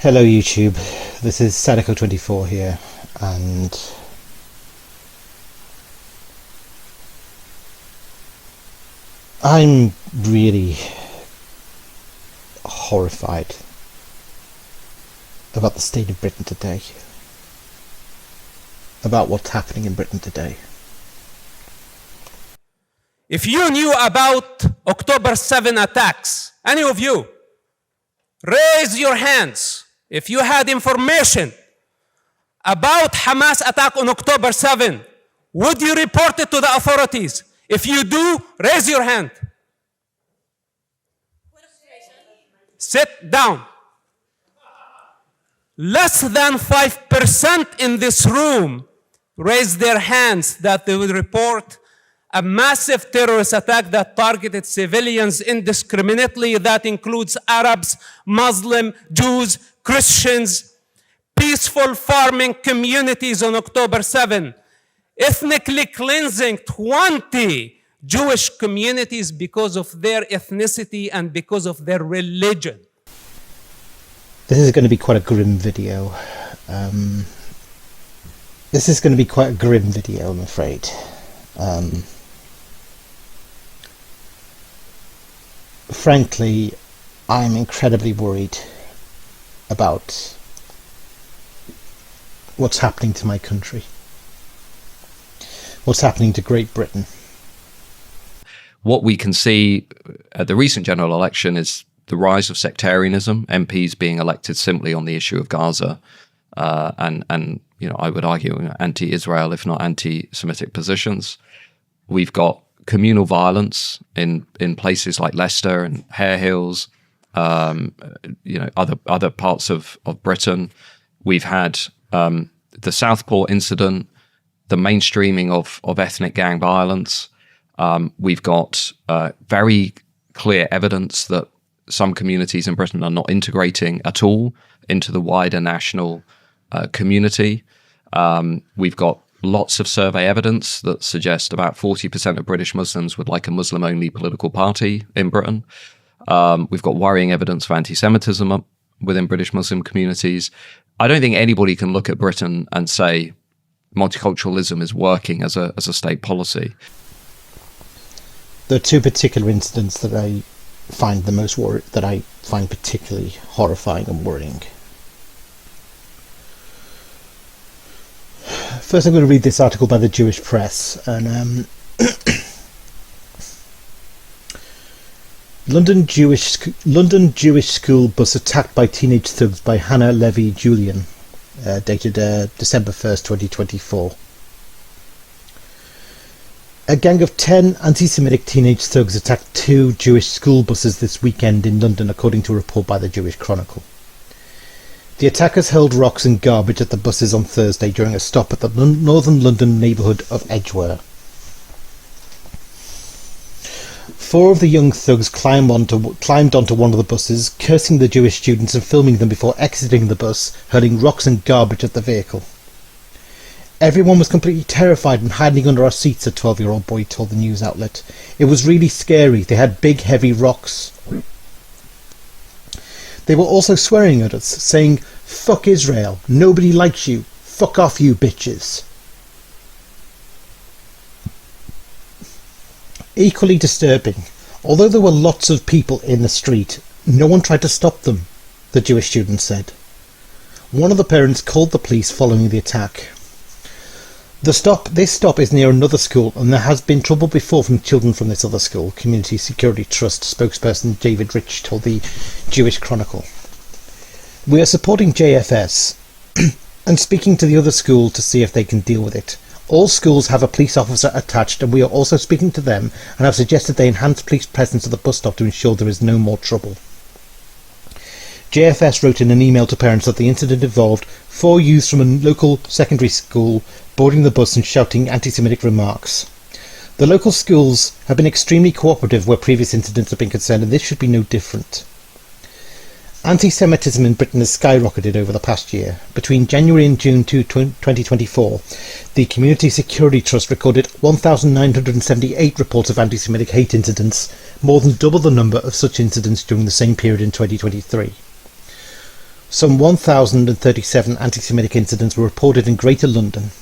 Hello YouTube, this is Sadako24 here, and I'm really horrified about the state of Britain today, about what's happening in Britain today. If you knew about October 7 attacks, any of you, raise your hands. If you had information about Hamas attack on October 7, would you report it to the authorities? If you do, raise your hand. Sit down. Less than 5% in this room raised their hands that they would report a massive terrorist attack that targeted civilians indiscriminately, that includes Arabs, Muslim, Jews, Christians, peaceful farming communities on October 7, ethnically cleansing 20 Jewish communities because of their ethnicity and because of their religion. This is going to be quite a grim video. I'm afraid. Frankly, I'm incredibly worried about what's happening to my country, what's happening to Great Britain. What we can see at the recent general election is the rise of sectarianism, MPs being elected simply on the issue of Gaza, and you know, I would argue anti-Israel, if not anti-Semitic positions. We've got communal violence in places like Leicester and Hare Hills, you know, other parts of Britain. We've had the Southport incident, the mainstreaming of ethnic gang violence. We've got very clear evidence that some communities in Britain are not integrating at all into the wider national community. We've got lots of survey evidence that suggest about 40% of British Muslims would like a Muslim-only political party in Britain. We've got worrying evidence of anti-Semitism within British Muslim communities. I don't think anybody can look at Britain and say multiculturalism is working as a state policy. There are two particular incidents that I find particularly horrifying and worrying. First, I'm going to read this article by the Jewish Press, and London Jewish school bus attacked by teenage thugs by Hannah Levy Julian, dated December 1st, 2024. A gang of 10 anti-Semitic teenage thugs attacked 2 Jewish school buses this weekend in London, according to a report by the Jewish Chronicle. The attackers hurled rocks and garbage at the buses on Thursday during a stop at the northern London neighbourhood of Edgware. 4 of the young thugs climbed onto one of the buses, cursing the Jewish students and filming them before exiting the bus, hurling rocks and garbage at the vehicle. Everyone was completely terrified and hiding under our seats, a 12-year-old boy told the news outlet. It was really scary. They had big, heavy rocks. They were also swearing at us, saying, "Fuck Israel, nobody likes you, fuck off you bitches." Equally disturbing, although there were lots of people in the street, no one tried to stop them, the Jewish student said. One of the parents called the police following the attack. This stop is near another school, and there has been trouble before from children from this other school, Community Security Trust spokesperson David Rich told the Jewish Chronicle. We are supporting JFS and speaking to the other school to see if they can deal with it. All schools have a police officer attached, and we are also speaking to them and have suggested they enhance police presence at the bus stop to ensure there is no more trouble. JFS wrote in an email to parents that the incident involved 4 youths from a local secondary school boarding the bus and shouting anti-Semitic remarks. The local schools have been extremely cooperative where previous incidents have been concerned, and this should be no different. Anti-Semitism in Britain has skyrocketed over the past year. Between January and June 2024, the Community Security Trust recorded 1,978 reports of anti-Semitic hate incidents, more than double the number of such incidents during the same period in 2023. Some 1,037 anti-Semitic incidents were reported in Greater London.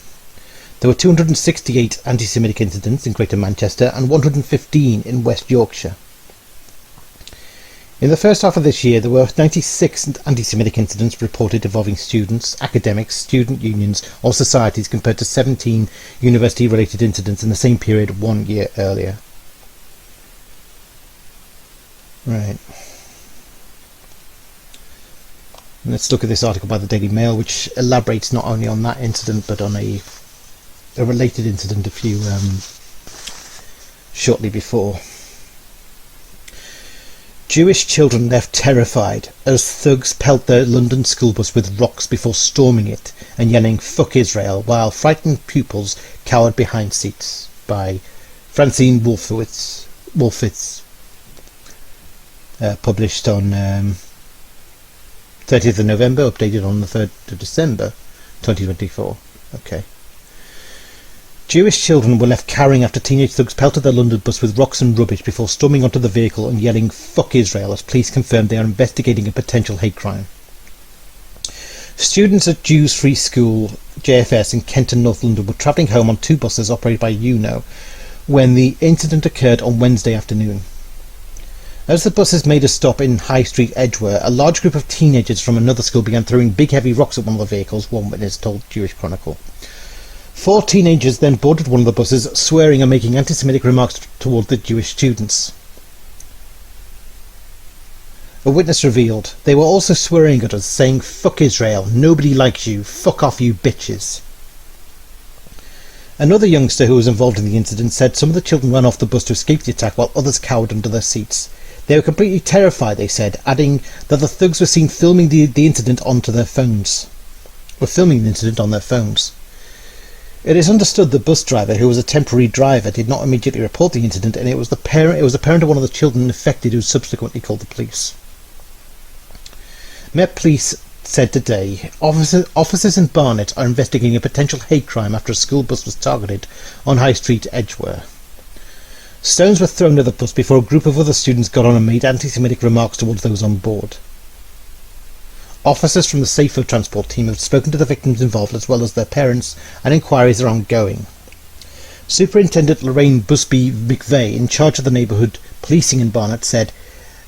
There were 268 anti-Semitic incidents in Greater Manchester and 115 in West Yorkshire. In the first half of this year, there were 96 anti-Semitic incidents reported involving students, academics, student unions or societies compared to 17 university-related incidents in the same period 1 year earlier. Right. Let's look at this article by the Daily Mail, which elaborates not only on that incident but on a related incident a few shortly before. Jewish children left terrified as thugs pelt their London school bus with rocks before storming it and yelling "Fuck Israel," while frightened pupils cowered behind seats. By Francine Wolfowitz, published on 30th of November, updated on the 3rd of December 2024. Okay. Jewish children were left carrying after teenage thugs pelted their London bus with rocks and rubbish before storming onto the vehicle and yelling "Fuck Israel" as police confirmed they are investigating a potential hate crime. Students at Jews Free School, JFS, in Kent and North London were travelling home on two buses operated by UNO when the incident occurred on Wednesday afternoon. As the buses made a stop in High Street, Edgware, a large group of teenagers from another school began throwing big heavy rocks at one of the vehicles, one witness told Jewish Chronicle. 4 teenagers then boarded one of the buses, swearing and making anti-Semitic remarks toward the Jewish students. A witness revealed, they were also swearing at us, saying "Fuck Israel, nobody likes you, fuck off you bitches." Another youngster who was involved in the incident said some of the children ran off the bus to escape the attack while others cowered under their seats. They were completely terrified, they said, adding that the thugs were seen filming the incident onto their phones. It is understood the bus driver, who was a temporary driver, did not immediately report the incident, and it was the parent of one of the children affected who subsequently called the police. Met Police said today, officers in Barnet are investigating a potential hate crime after a school bus was targeted on High Street, Edgware. Stones were thrown at the bus before a group of other students got on and made anti-Semitic remarks towards those on board. Officers from the Safer Transport team have spoken to the victims involved as well as their parents, and inquiries are ongoing. Superintendent Lorraine Busby McVeigh, in charge of the neighbourhood policing in Barnet, said,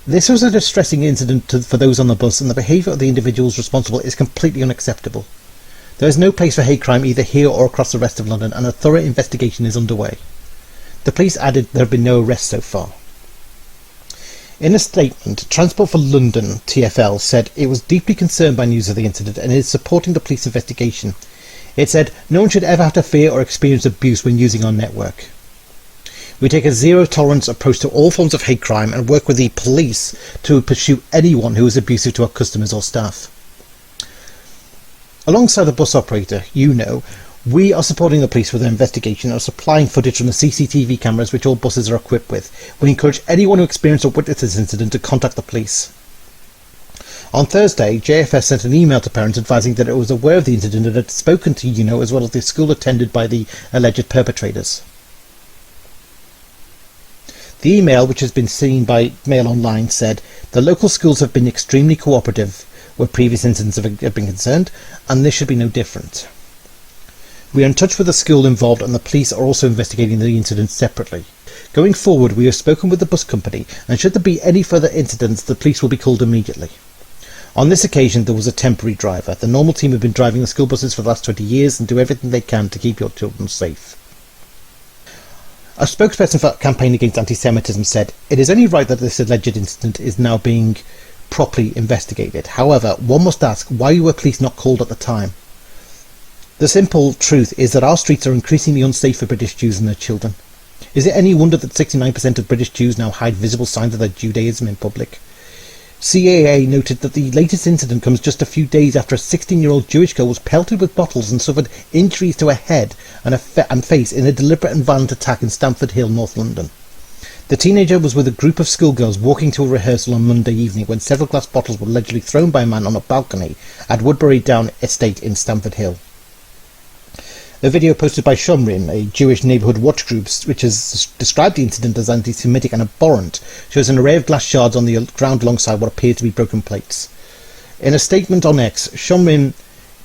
"This was a distressing incident for those on the bus, and the behaviour of the individuals responsible is completely unacceptable. There is no place for hate crime either here or across the rest of London, and a thorough investigation is underway." The police added there have been no arrests so far. In a statement, Transport for London, TfL, said it was deeply concerned by news of the incident and is supporting the police investigation. It said, "No one should ever have to fear or experience abuse when using our network. We take a zero-tolerance approach to all forms of hate crime and work with the police to pursue anyone who is abusive to our customers or staff." Alongside the bus operator, we are supporting the police with their investigation and are supplying footage from the CCTV cameras which all buses are equipped with. We encourage anyone who experienced or witnessed this incident to contact the police. On Thursday, JFS sent an email to parents advising that it was aware of the incident and had spoken to as well as the school attended by the alleged perpetrators. The email, which has been seen by Mail Online, said, "The local schools have been extremely cooperative where previous incidents have been concerned, and this should be no different. We are in touch with the school involved and the police are also investigating the incident separately. Going forward, we have spoken with the bus company, and should there be any further incidents, the police will be called immediately. On this occasion, there was a temporary driver. The normal team have been driving the school buses for the last 20 years and do everything they can to keep your children safe." A spokesperson for Campaign Against Anti-Semitism said, "It is only right that this alleged incident is now being properly investigated. However, one must ask, why were police not called at the time? The simple truth is that our streets are increasingly unsafe for British Jews and their children. Is it any wonder that 69% of British Jews now hide visible signs of their Judaism in public? CAA noted that the latest incident comes just a few days after a 16-year-old Jewish girl was pelted with bottles and suffered injuries to her head and face in a deliberate and violent attack in Stamford Hill, North London. The teenager was with a group of schoolgirls walking to a rehearsal on Monday evening when several glass bottles were allegedly thrown by a man on a balcony at Woodbury Down Estate in Stamford Hill. A video posted by Shomrin, a Jewish neighbourhood watch group which has described the incident as anti-Semitic and abhorrent, shows an array of glass shards on the ground alongside what appear to be broken plates. In a statement on X, Shomrin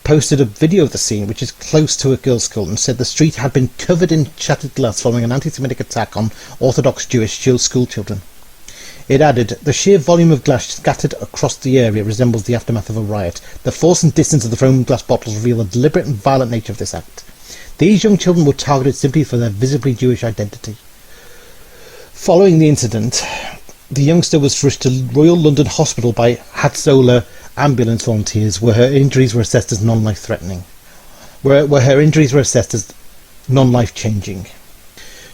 posted a video of the scene, which is close to a girls' school, and said the street had been covered in shattered glass following an anti-Semitic attack on Orthodox Jewish school children. It added, the sheer volume of glass scattered across the area resembles the aftermath of a riot. The force and distance of the thrown glass bottles reveal the deliberate and violent nature of this act. These young children were targeted simply for their visibly Jewish identity. Following the incident, the youngster was rushed to Royal London Hospital by Hatzola ambulance volunteers, where her injuries were assessed as non-life-threatening. Where her injuries were assessed as non-life-changing.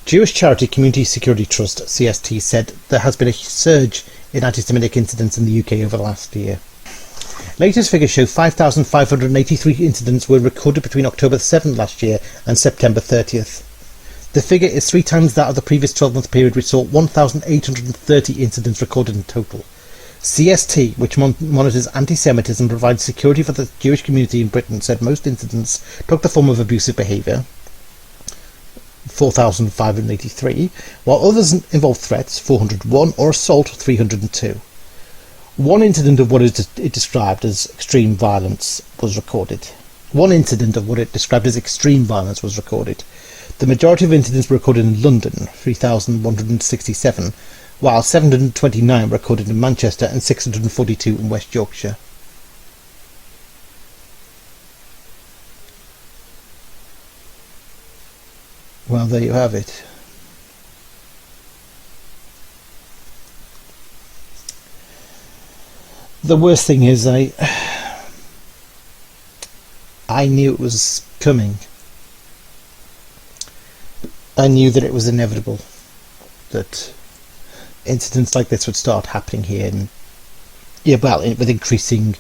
Jewish charity Community Security Trust, CST, said there has been a surge in anti-Semitic incidents in the UK over the last year. Latest figures show 5,583 incidents were recorded between October 7th last year and September 30th. The figure is 3 times that of the previous 12-month period, which saw 1,830 incidents recorded in total. CST, which monitors anti-Semitism and provides security for the Jewish community in Britain, said most incidents took the form of abusive behaviour, 4,583, while others involved threats, 401, or assault, 302. One incident of what it described as extreme violence was recorded. The majority of incidents were recorded in London, 3,167, while 729 were recorded in Manchester and 642 in West Yorkshire. Well, there you have it. The worst thing is I knew it was coming. I knew that it was inevitable that incidents like this would start happening here, and with increasing,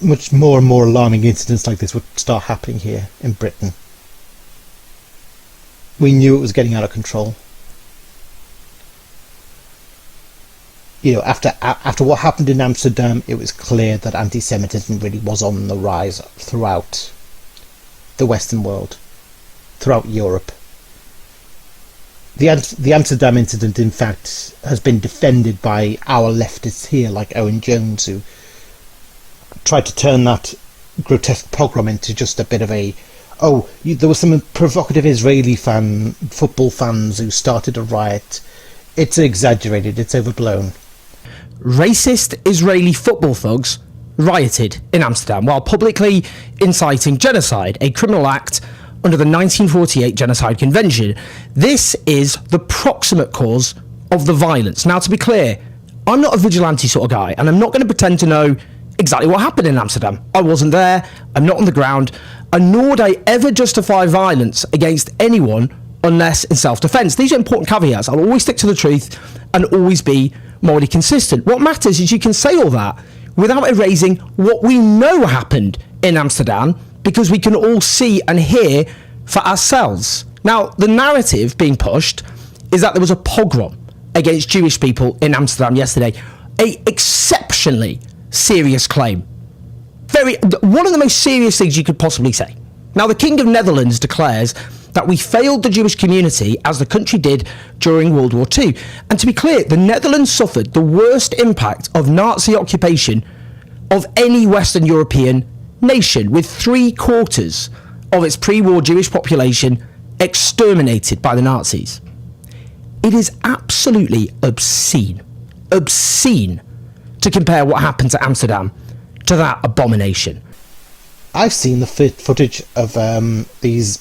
much more and more alarming incidents like this would start happening here in Britain. We knew it was getting out of control. After what happened in Amsterdam, it was clear that anti-Semitism really was on the rise throughout the Western world, throughout Europe. The Amsterdam incident, in fact, has been defended by our leftists here, like Owen Jones, who tried to turn that grotesque pogrom into just a bit of there were some provocative Israeli football fans who started a riot. It's exaggerated, it's overblown. Racist Israeli football thugs rioted in Amsterdam while publicly inciting genocide, a criminal act under the 1948 Genocide Convention. This is the proximate cause of the violence. Now, to be clear, I'm not a vigilante sort of guy, and I'm not going to pretend to know exactly what happened in Amsterdam. I wasn't there, I'm not on the ground, and nor would I ever justify violence against anyone unless in self-defence. These are important caveats. I'll always stick to the truth and always be morally consistent. What matters is you can say all that without erasing what we know happened in Amsterdam, because we can all see and hear for ourselves. Now, the narrative being pushed is that there was a pogrom against Jewish people in Amsterdam yesterday. A exceptionally serious claim. One of the most serious things you could possibly say. Now, the King of Netherlands declares that we failed the Jewish community as the country did during World War II. And to be clear, the Netherlands suffered the worst impact of Nazi occupation of any Western European nation, with 3/4 of its pre-war Jewish population exterminated by the Nazis. It is absolutely obscene to compare what happened to Amsterdam to that abomination. I've seen the footage of these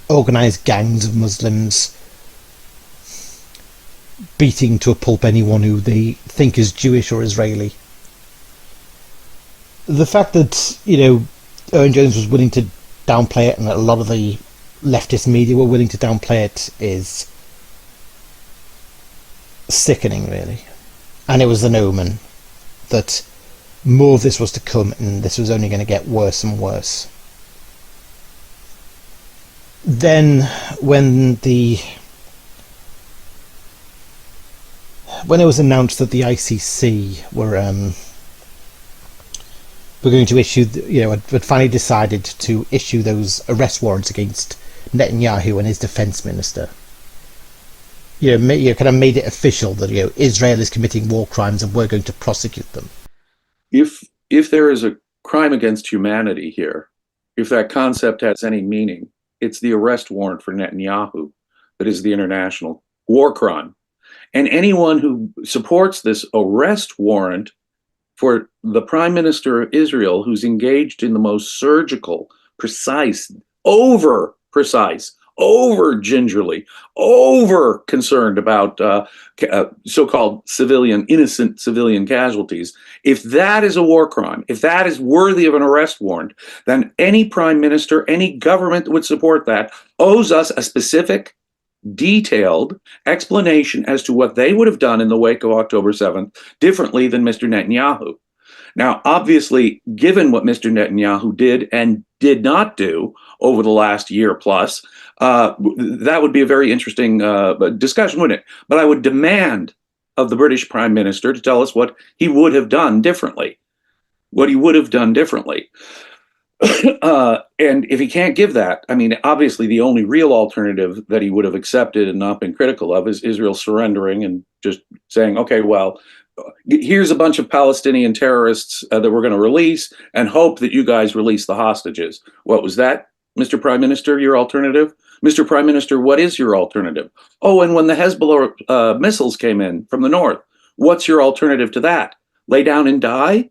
organised gangs of Muslims beating to a pulp anyone who they think is Jewish or Israeli. The fact that, Owen Jones was willing to downplay it, and that a lot of the leftist media were willing to downplay it, is sickening, really. And it was an omen that more of this was to come, and this was only going to get worse and worse. Then, when it was announced that the ICC were going to issue, had finally decided to issue those arrest warrants against Netanyahu and his defence minister, kind of made it official that Israel is committing war crimes and we're going to prosecute them. If if there is a crime against humanity here, if that concept has any meaning, it's the arrest warrant for Netanyahu that is the international war crime. And anyone who supports this arrest warrant for the prime minister of Israel, who's engaged in the most surgical, precise, over gingerly, over concerned about so-called innocent civilian casualties. If that is a war crime, if that is worthy of an arrest warrant, then any prime minister, any government that would support that owes us a specific, detailed explanation as to what they would have done in the wake of October 7th differently than Mr. Netanyahu. Now, obviously, given what Mr. Netanyahu did and did not do over the last year plus, that would be a very interesting discussion, wouldn't it? But I would demand of the British Prime Minister to tell us what he would have done differently. And if he can't give that, I mean, obviously the only real alternative that he would have accepted and not been critical of is Israel surrendering and just saying, okay, well, here's a bunch of Palestinian terrorists that we're going to release and hope that you guys release the hostages. What was that, Mr. Prime Minister, your alternative? Mr. Prime Minister, what is your alternative? Oh, and when the Hezbollah missiles came in from the north, what's your alternative to that? Lay down and die?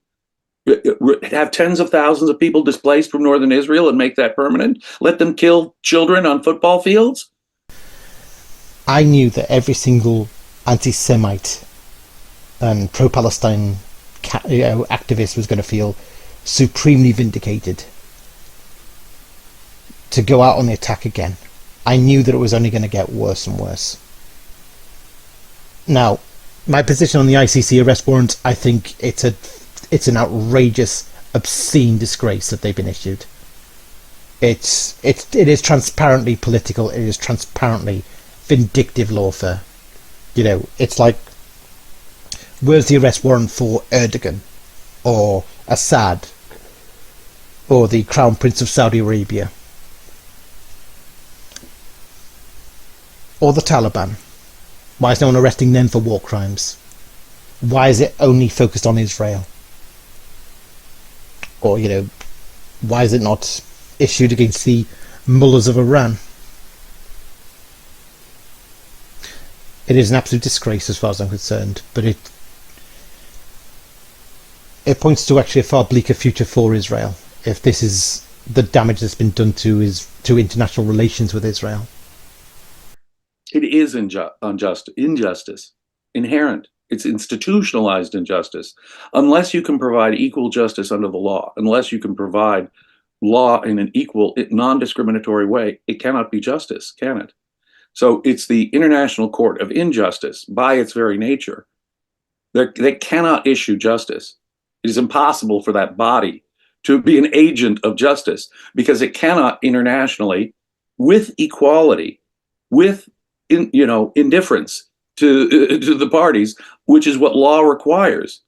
Have tens of thousands of people displaced from northern Israel and make that permanent? Let them kill children on football fields? I knew that every single anti-Semite and pro-Palestine activist was going to feel supremely vindicated to go out on the attack again. I knew that it was only going to get worse and worse. Now, my position on the ICC arrest warrant, I think it's an outrageous, obscene disgrace that they've been issued. It is transparently political. It is transparently vindictive lawfare. You know, it's like, where's the arrest warrant for Erdogan or Assad or the Crown Prince of Saudi Arabia or the Taliban? Why is no one arresting them for war crimes? Why is it only focused on Israel? Or, you know, why is it not issued against the mullahs of Iran? It is an absolute disgrace as far as I'm concerned, but it points to actually a far bleaker future for Israel if this is the damage that's been done to international relations with Israel. It is injustice, inherent. It's institutionalized injustice. Unless you can provide equal justice under the law, unless you can provide law in an equal, non-discriminatory way, it cannot be justice, can it? So it's the International Court of Injustice by its very nature. They cannot issue justice. It is impossible for that body to be an agent of justice because it cannot internationally, with equality, with indifference to the parties, which is what law requires.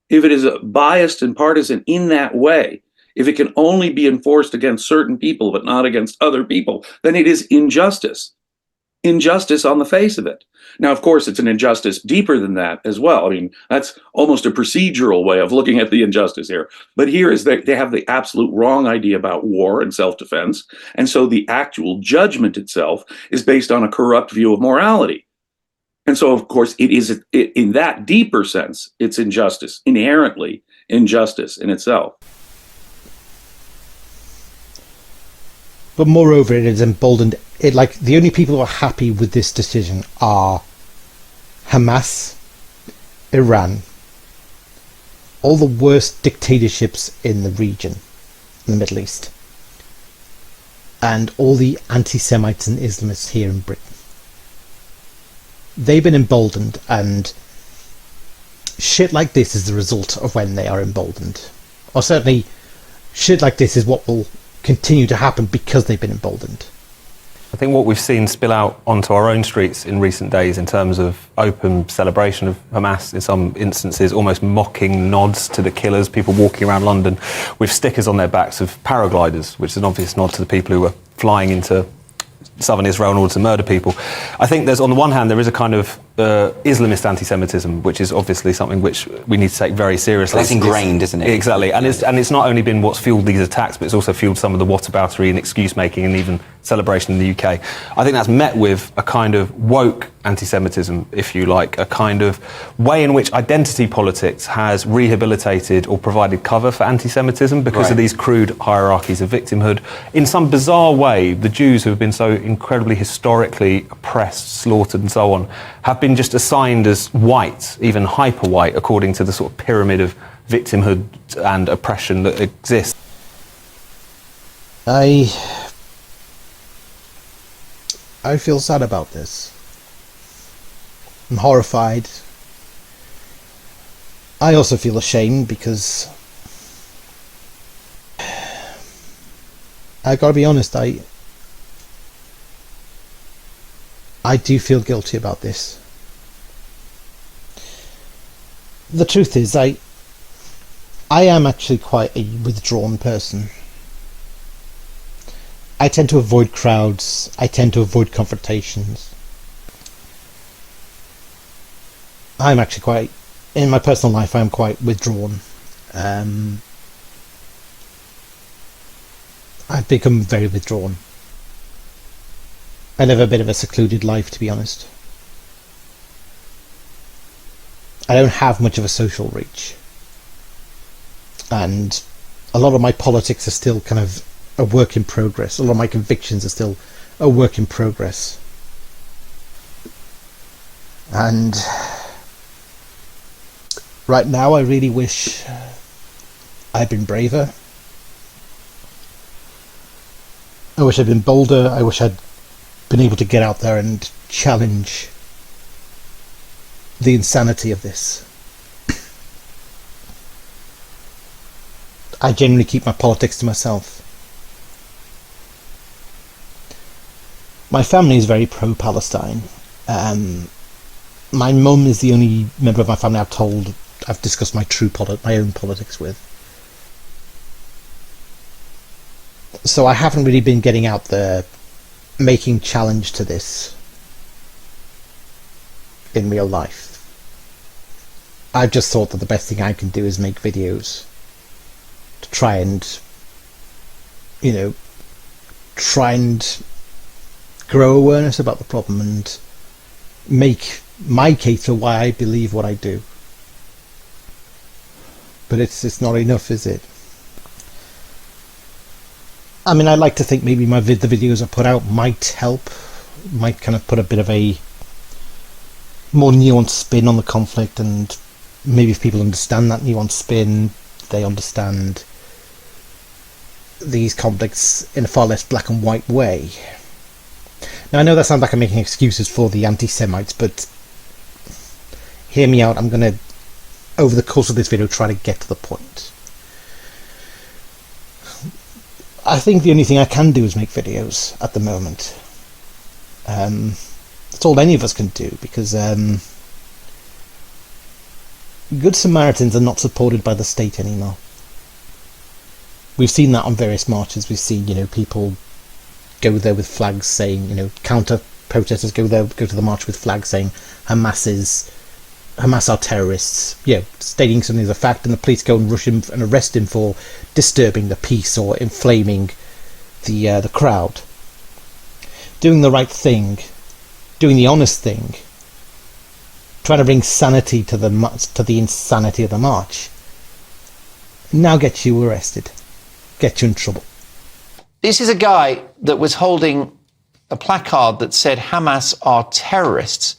If it is biased and partisan in that way, if it can only be enforced against certain people but not against other people, then it is injustice. Injustice on the face of it. Now, of course, it's an injustice deeper than that as well. I mean, that's almost a procedural way of looking at the injustice here. But here is that they have the absolute wrong idea about war and self-defense. And so the actual judgment itself is based on a corrupt view of morality. And so, of course, it is, in that deeper sense, it's injustice, inherently injustice in itself. But moreover, it is emboldened. The only people who are happy with this decision are Hamas, Iran, all the worst dictatorships in the region, in the Middle East, and all the anti-Semites and Islamists here in Britain. They've been emboldened, and shit like this is the result of when they are emboldened. Or certainly, shit like this is what will continue to happen because they've been emboldened. I think what we've seen spill out onto our own streets in recent days in terms of open celebration of Hamas, in some instances almost mocking nods to the killers, people walking around London with stickers on their backs of paragliders, which is an obvious nod to the people who were flying into southern Israel in order to murder people. I think there's, on the one hand, there is a kind of Islamist anti-Semitism, which is obviously something which we need to take very seriously. That's ingrained, isn't it? Exactly, and it's not only been what's fueled these attacks, but it's also fueled some of the whataboutery and excuse-making and even celebration in the UK. I think that's met with a kind of woke anti-Semitism, if you like, a kind of way in which identity politics has rehabilitated or provided cover for anti-Semitism because of these crude hierarchies of victimhood. In some bizarre way, the Jews who have been so incredibly historically oppressed, slaughtered and so on, have been just assigned as white, even hyper-white, according to the sort of pyramid of victimhood and oppression that exists. I feel sad about this. I'm horrified. I also feel ashamed because I gotta be honest, I do feel guilty about this. The truth is, I am actually quite a withdrawn person. I tend to avoid crowds. I tend to avoid confrontations. I'm actually quite, in my personal life, I'm quite withdrawn. I've become very withdrawn. I live a bit of a secluded life, to be honest. I don't have much of a social reach. And a lot of my politics are still kind of a work in progress. A lot of my convictions are still a work in progress. And right now I really wish I'd been braver. I wish I'd been bolder. I wish I'd been able to get out there and challenge the insanity of this. I generally keep my politics to myself. My family is very pro-Palestine. My mum is the only member of my family I've discussed my own politics with. So I haven't really been getting out there making challenge to this in real life. I've just thought that the best thing I can do is make videos to try and grow awareness about the problem and make my case for why I believe what I do. But it's not enough, is it? I mean, I like to think maybe the videos I put out might help, might kind of put a bit of a more nuanced spin on the conflict, and maybe if people understand that nuanced spin, they understand these conflicts in a far less black and white way. Now, I know that sounds like I'm making excuses for the anti-Semites, but hear me out. I'm going to, over the course of this video, try to get to the point. I think the only thing I can do is make videos at the moment. That's all any of us can do, because Good Samaritans are not supported by the state anymore. We've seen that on various marches. We've seen, people go there with flags saying, counter protesters go to the march with flags saying Hamas are terrorists, stating something as a fact, and the police go and rush him and arrest him for disturbing the peace or inflaming the crowd. Doing the right thing, doing the honest thing, trying to bring sanity to the insanity of the march, now gets you arrested, gets you in trouble. This is a guy that was holding a placard that said Hamas are terrorists.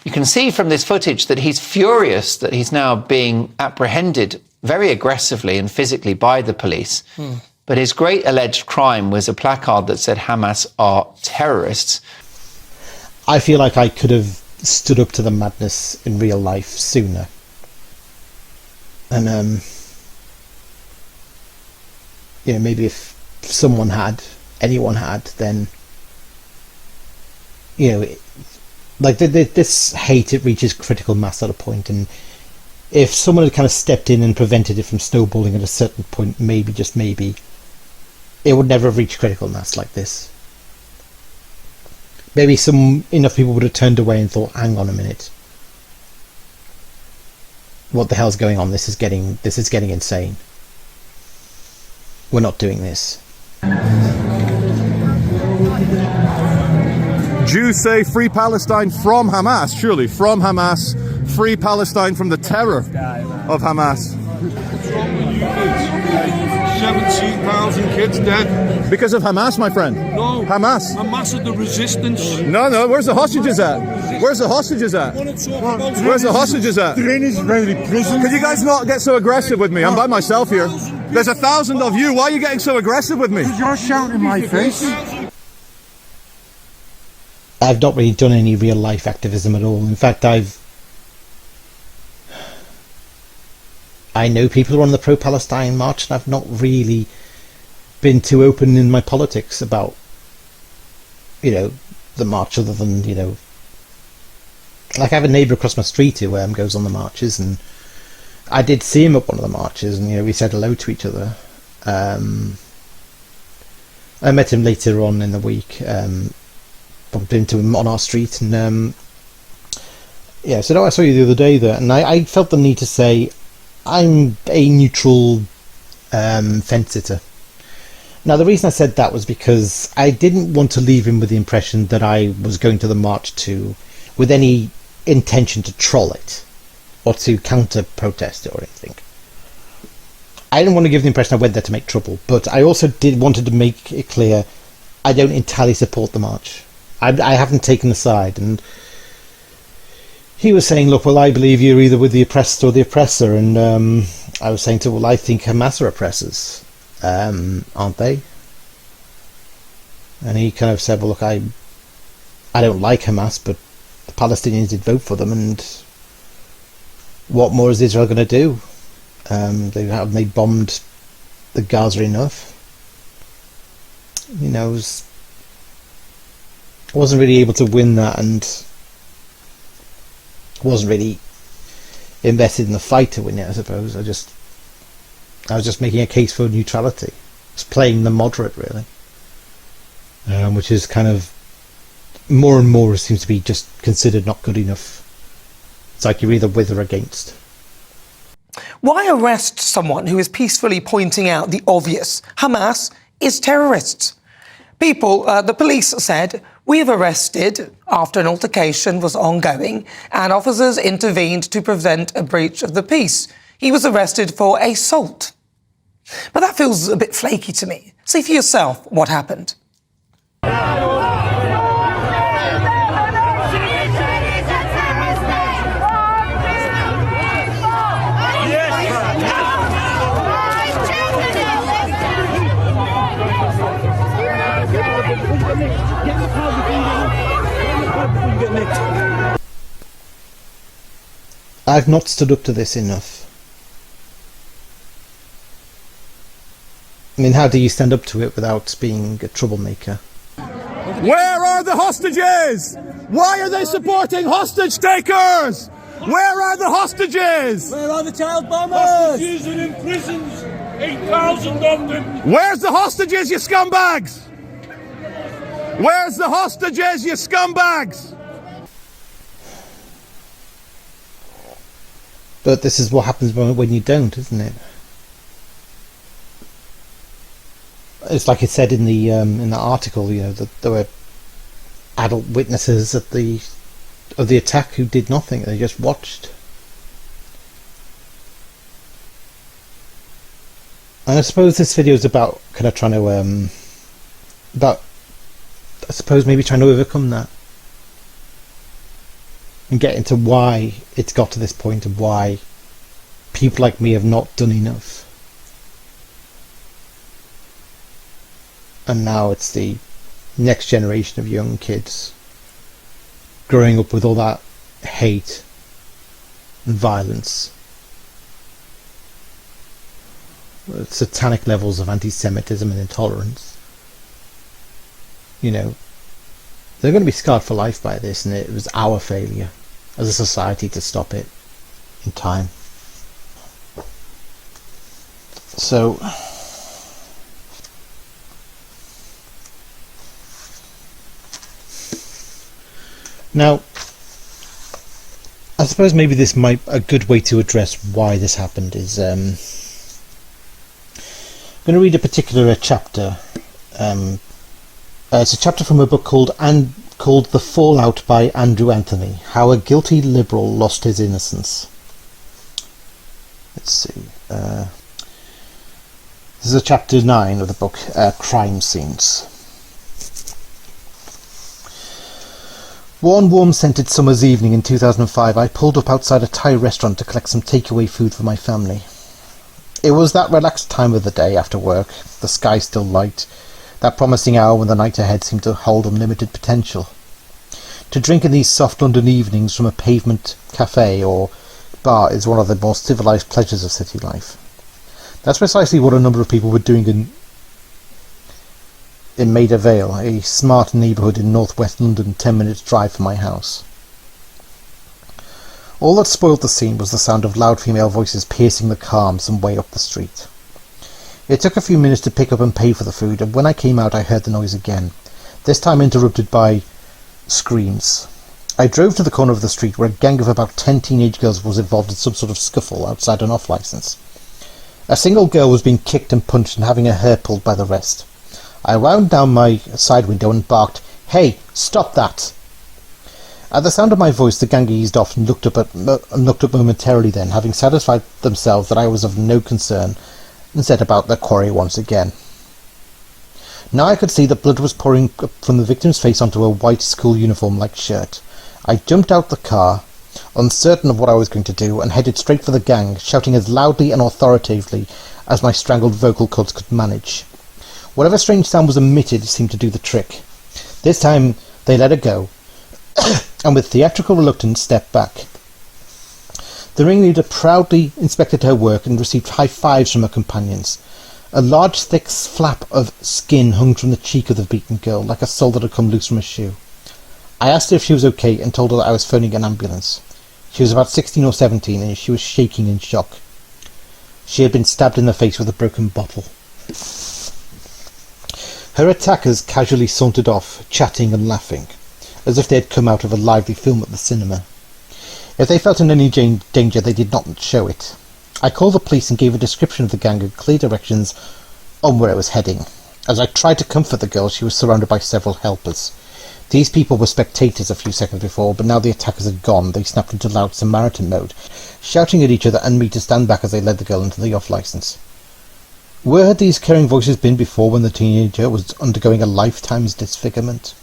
You can see from this footage that he's furious that he's now being apprehended very aggressively and physically by the police. But his great alleged crime was a placard that said Hamas are terrorists. I feel like I could have stood up to the madness in real life sooner. And, maybe if anyone had, then, this hate, it reaches critical mass at a point, and if someone had kind of stepped in and prevented it from snowballing at a certain point, maybe, just maybe, it would never have reached critical mass like this. maybe enough people would have turned away and thought, hang on a minute, what the hell's going on? This is getting insane. We're not doing this. Jews say free Palestine from Hamas, surely, from Hamas, free Palestine from the terror of Hamas. What's wrong with you kids? 17,000 kids dead. Because of Hamas, my friend. No. Hamas. Hamas are the resistance. No, where's the hostages at? Where's the hostages at? Where's the hostages at? They're in Israeli prison. Could you guys not get so aggressive with me? I'm by myself here. There's 1,000 of you. Why are you getting so aggressive with me? You're shouting in my face. I've not really done any real life activism at all. In fact, I know people who are on the pro-Palestine march, and I've not really been too open in my politics about, the march, other than, like I have a neighbour across my street who goes on the marches, and I did see him at one of the marches, and we said hello to each other. I met him later on in the week, bumped into him on our street, and said, I saw you the other day there, and I felt the need to say, I'm a neutral fence sitter. Now, the reason I said that was because I didn't want to leave him with the impression that I was going to the march with any intention to troll it or to counter-protest it or anything. I didn't want to give the impression I went there to make trouble, but I also wanted to make it clear I don't entirely support the march. I haven't taken a side, and he was saying, look, well, I believe you're either with the oppressed or the oppressor, and I was saying to him, well, I think Hamas are oppressors, aren't they? And he kind of said, well, look, I don't like Hamas, but the Palestinians did vote for them, and what more is Israel going to do? They bombed the Gaza enough. Wasn't really able to win that, and wasn't really invested in the fight to win it, I suppose. I was just making a case for neutrality. It's playing the moderate, really, which is kind of more and more seems to be just considered not good enough. It's like you're either with or against. Why arrest someone who is peacefully pointing out the obvious? Hamas is terrorists. The police said, we have arrested after an altercation was ongoing and officers intervened to prevent a breach of the peace. He was arrested for assault. But that feels a bit flaky to me. See for yourself what happened. I've not stood up to this enough. I mean, how do you stand up to it without being a troublemaker? Where are the hostages? Why are they supporting hostage takers? Where are the hostages? Where are the child bombers? Hostages are in prisons. 8,000 of them. Where's the hostages, you scumbags? Where's the hostages, you scumbags? But this is what happens when you don't, isn't it? It's like it said in the article, that there were adult witnesses of the attack who did nothing. They just watched. And I suppose this video is about kind of trying to maybe trying to overcome that and get into why it's got to this point and why people like me have not done enough. And now it's the next generation of young kids growing up with all that hate and violence, satanic levels of anti-Semitism and intolerance. They're going to be scarred for life by this, and it was our failure as a society to stop it in time. So Now, I suppose maybe this might a good way to address why this happened is I'm going to read a particular chapter. It's a chapter from a book called The Fallout by Andrew Anthony, How a Guilty Liberal Lost His Innocence. Let's see. This is a chapter 9 of the book, Crime Scenes. One warm-scented summer's evening in 2005, I pulled up outside a Thai restaurant to collect some takeaway food for my family. It was that relaxed time of the day after work, the sky still light, that promising hour when the night ahead seemed to hold unlimited potential. To drink in these soft London evenings from a pavement cafe or bar is one of the more civilised pleasures of city life. That's precisely what a number of people were doing in Maida Vale, a smart neighbourhood in northwest London, 10 minutes drive from my house. All that spoilt the scene was the sound of loud female voices piercing the calm some way up the street. It took a few minutes to pick up and pay for the food, and when I came out I heard the noise again, this time interrupted by screams. I drove to the corner of the street where a gang of about 10 teenage girls was involved in some sort of scuffle outside an off-licence. A single girl was being kicked and punched and having her hair pulled by the rest. I wound down my side window and barked, "Hey, stop that!" At the sound of my voice, the gang eased off and looked up momentarily. Then, having satisfied themselves that I was of no concern, and set about their quarry once again. Now I could see that blood was pouring from the victim's face onto a white school uniform-like shirt. I jumped out the car, uncertain of what I was going to do, and headed straight for the gang, shouting as loudly and authoritatively as my strangled vocal cords could manage. Whatever strange sound was emitted seemed to do the trick. This time they let it go, and with theatrical reluctance stepped back. The ringleader proudly inspected her work and received high fives from her companions. A large thick flap of skin hung from the cheek of the beaten girl, like a sole that had come loose from a shoe. I asked her if she was okay and told her that I was phoning an ambulance. She was about 16 or 17 and she was shaking in shock. She had been stabbed in the face with a broken bottle. Her attackers casually sauntered off, chatting and laughing, as if they had come out of a lively film at the cinema. If they felt in any danger, they did not show it. I called the police and gave a description of the gang and clear directions on where it was heading. As I tried to comfort the girl, she was surrounded by several helpers. These people were spectators a few seconds before, but now the attackers had gone, they snapped into loud Samaritan mode, shouting at each other and me to stand back as they led the girl into the off-licence. Where had these caring voices been before when the teenager was undergoing a lifetime's disfigurement?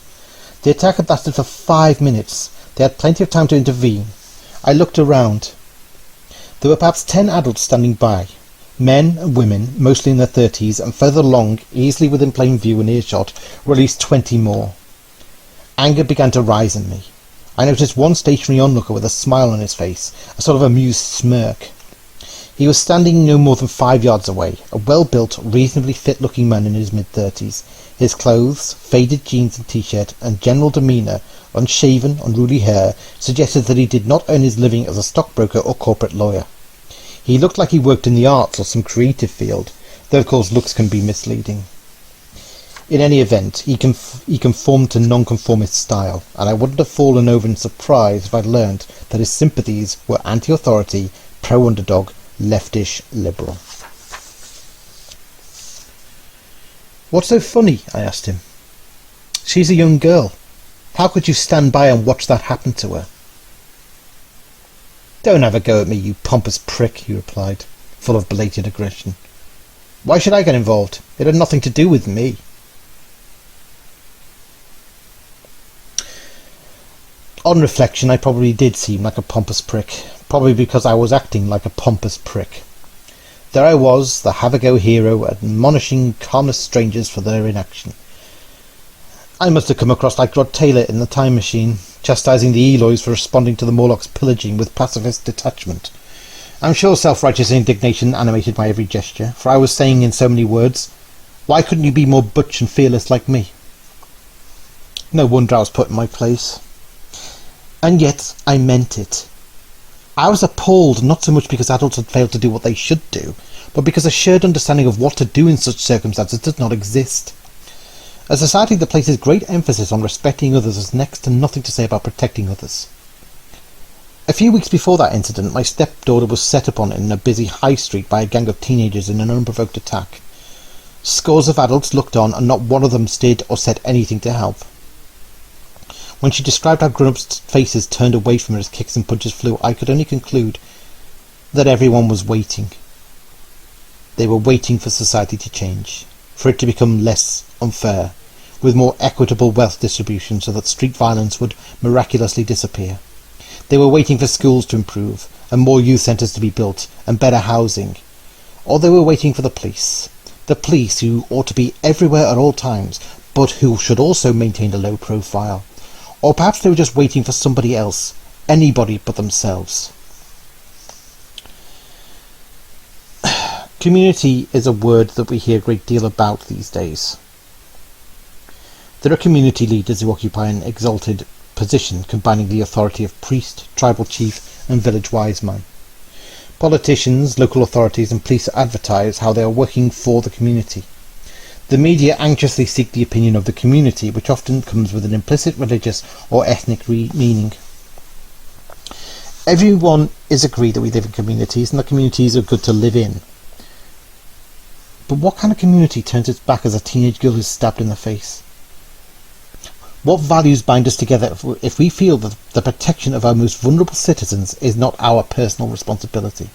The attack had lasted for 5 minutes. They had plenty of time to intervene. I looked around. There were perhaps 10 adults standing by. Men and women, mostly in their 30s, and further along, easily within plain view and earshot, were at least 20 more. Anger began to rise in me. I noticed one stationary onlooker with a smile on his face, a sort of amused smirk. He was standing no more than 5 yards away, a well-built, reasonably fit-looking man in his mid-30s. His clothes, faded jeans and t-shirt, and general demeanour, unshaven, unruly hair, suggested that he did not earn his living as a stockbroker or corporate lawyer. He looked like he worked in the arts or some creative field, though of course looks can be misleading. In any event, he conformed to nonconformist style, and I wouldn't have fallen over in surprise if I'd learned that his sympathies were anti-authority, pro-underdog, leftish liberal. "What's so funny?" I asked him. "She's a young girl. How could you stand by and watch that happen to her?" "Don't have a go at me, you pompous prick," he replied, full of belated aggression. "Why should I get involved? It had nothing to do with me." On reflection, I probably did seem like a pompous prick, probably because I was acting like a pompous prick. There I was, the have-a-go hero, admonishing harmless strangers for their inaction. I must have come across like Rod Taylor in The Time Machine, chastising the Eloys for responding to the Morlocks' pillaging with pacifist detachment. I'm sure self-righteous indignation animated my every gesture, for I was saying in so many words, "Why couldn't you be more butch and fearless like me?" No wonder I was put in my place. And yet I meant it. I was appalled, not so much because adults had failed to do what they should do, but because a shared understanding of what to do in such circumstances does not exist. A society that places great emphasis on respecting others has next to nothing to say about protecting others. A few weeks before that incident, my stepdaughter was set upon in a busy high street by a gang of teenagers in an unprovoked attack. Scores of adults looked on, and not one of them did or said anything to help. When she described how grown-ups' faces turned away from her as kicks and punches flew, I could only conclude that everyone was waiting. They were waiting for society to change, for it to become less unfair, with more equitable wealth distribution so that street violence would miraculously disappear. They were waiting for schools to improve, and more youth centres to be built, and better housing. Or they were waiting for the police who ought to be everywhere at all times, but who should also maintain a low profile. Or perhaps they were just waiting for somebody else, anybody but themselves. Community is a word that we hear a great deal about these days. There are community leaders who occupy an exalted position, combining the authority of priest, tribal chief and village wise man. Politicians, local authorities and police advertise how they are working for the community. The media anxiously seek the opinion of the community, which often comes with an implicit religious or ethnic meaning. Everyone is agreed that we live in communities and that communities are good to live in. But what kind of community turns its back as a teenage girl is stabbed in the face? What values bind us together if we feel that the protection of our most vulnerable citizens is not our personal responsibility?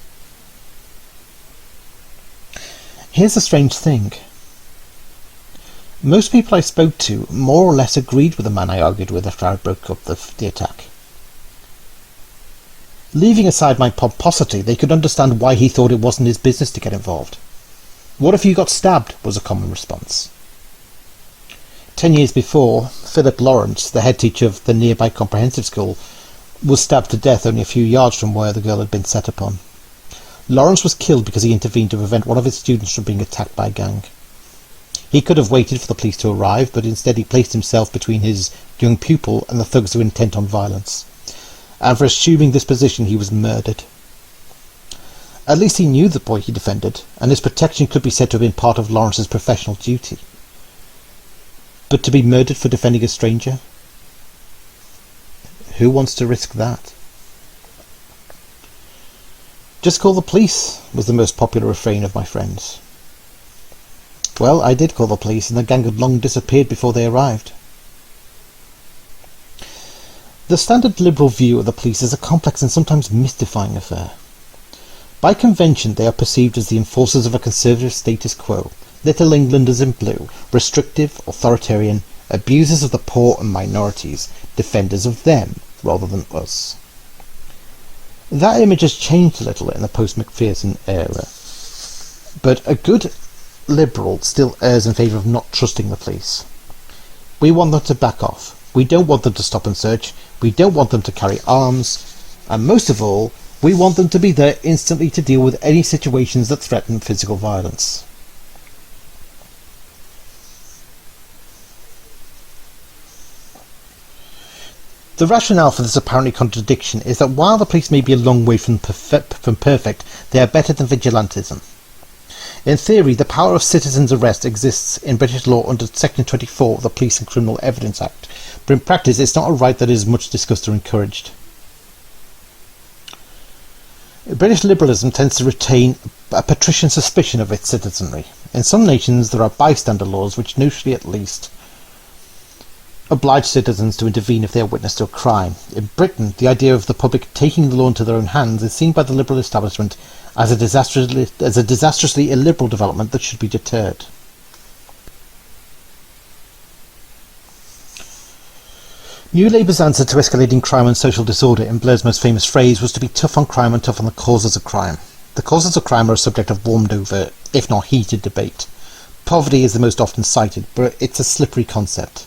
Here's the strange thing. Most people I spoke to more or less agreed with the man I argued with after I broke up the attack. Leaving aside my pomposity, they could understand why he thought it wasn't his business to get involved. "What if you got stabbed?" was a common response. 10 years before, Philip Lawrence, the head teacher of the nearby comprehensive school, was stabbed to death only a few yards from where the girl had been set upon. Lawrence was killed because he intervened to prevent one of his students from being attacked by a gang. He could have waited for the police to arrive, but instead he placed himself between his young pupil and the thugs who were intent on violence. And for assuming this position he was murdered. At least he knew the boy he defended, and his protection could be said to have been part of Lawrence's professional duty. But to be murdered for defending a stranger? Who wants to risk that? "Just call the police," was the most popular refrain of my friends. Well, I did call the police, and the gang had long disappeared before they arrived. The standard liberal view of the police is a complex and sometimes mystifying affair. By convention, they are perceived as the enforcers of a conservative status quo, little Englanders in blue, restrictive, authoritarian, abusers of the poor and minorities, defenders of them rather than us. That image has changed a little in the post-Macpherson era, but a good liberal still errs in favour of not trusting the police. We want them to back off. We don't want them to stop and search. We don't want them to carry arms. And most of all, we want them to be there instantly to deal with any situations that threaten physical violence. The rationale for this apparently contradiction is that while the police may be a long way from perfect, they are better than vigilantism. In theory, the power of citizens' arrest exists in British law under Section 24 of the Police and Criminal Evidence Act, but in practice it's not a right that is much discussed or encouraged. British liberalism tends to retain a patrician suspicion of its citizenry. In some nations there are bystander laws which, notionally at least, oblige citizens to intervene if they are witness to a crime. In Britain, the idea of the public taking the law into their own hands is seen by the liberal establishment as a disastrously illiberal development that should be deterred. New Labour's answer to escalating crime and social disorder, in Blair's most famous phrase, was to be tough on crime and tough on the causes of crime. The causes of crime are a subject of warmed over, if not heated, debate. Poverty is the most often cited, but it's a slippery concept.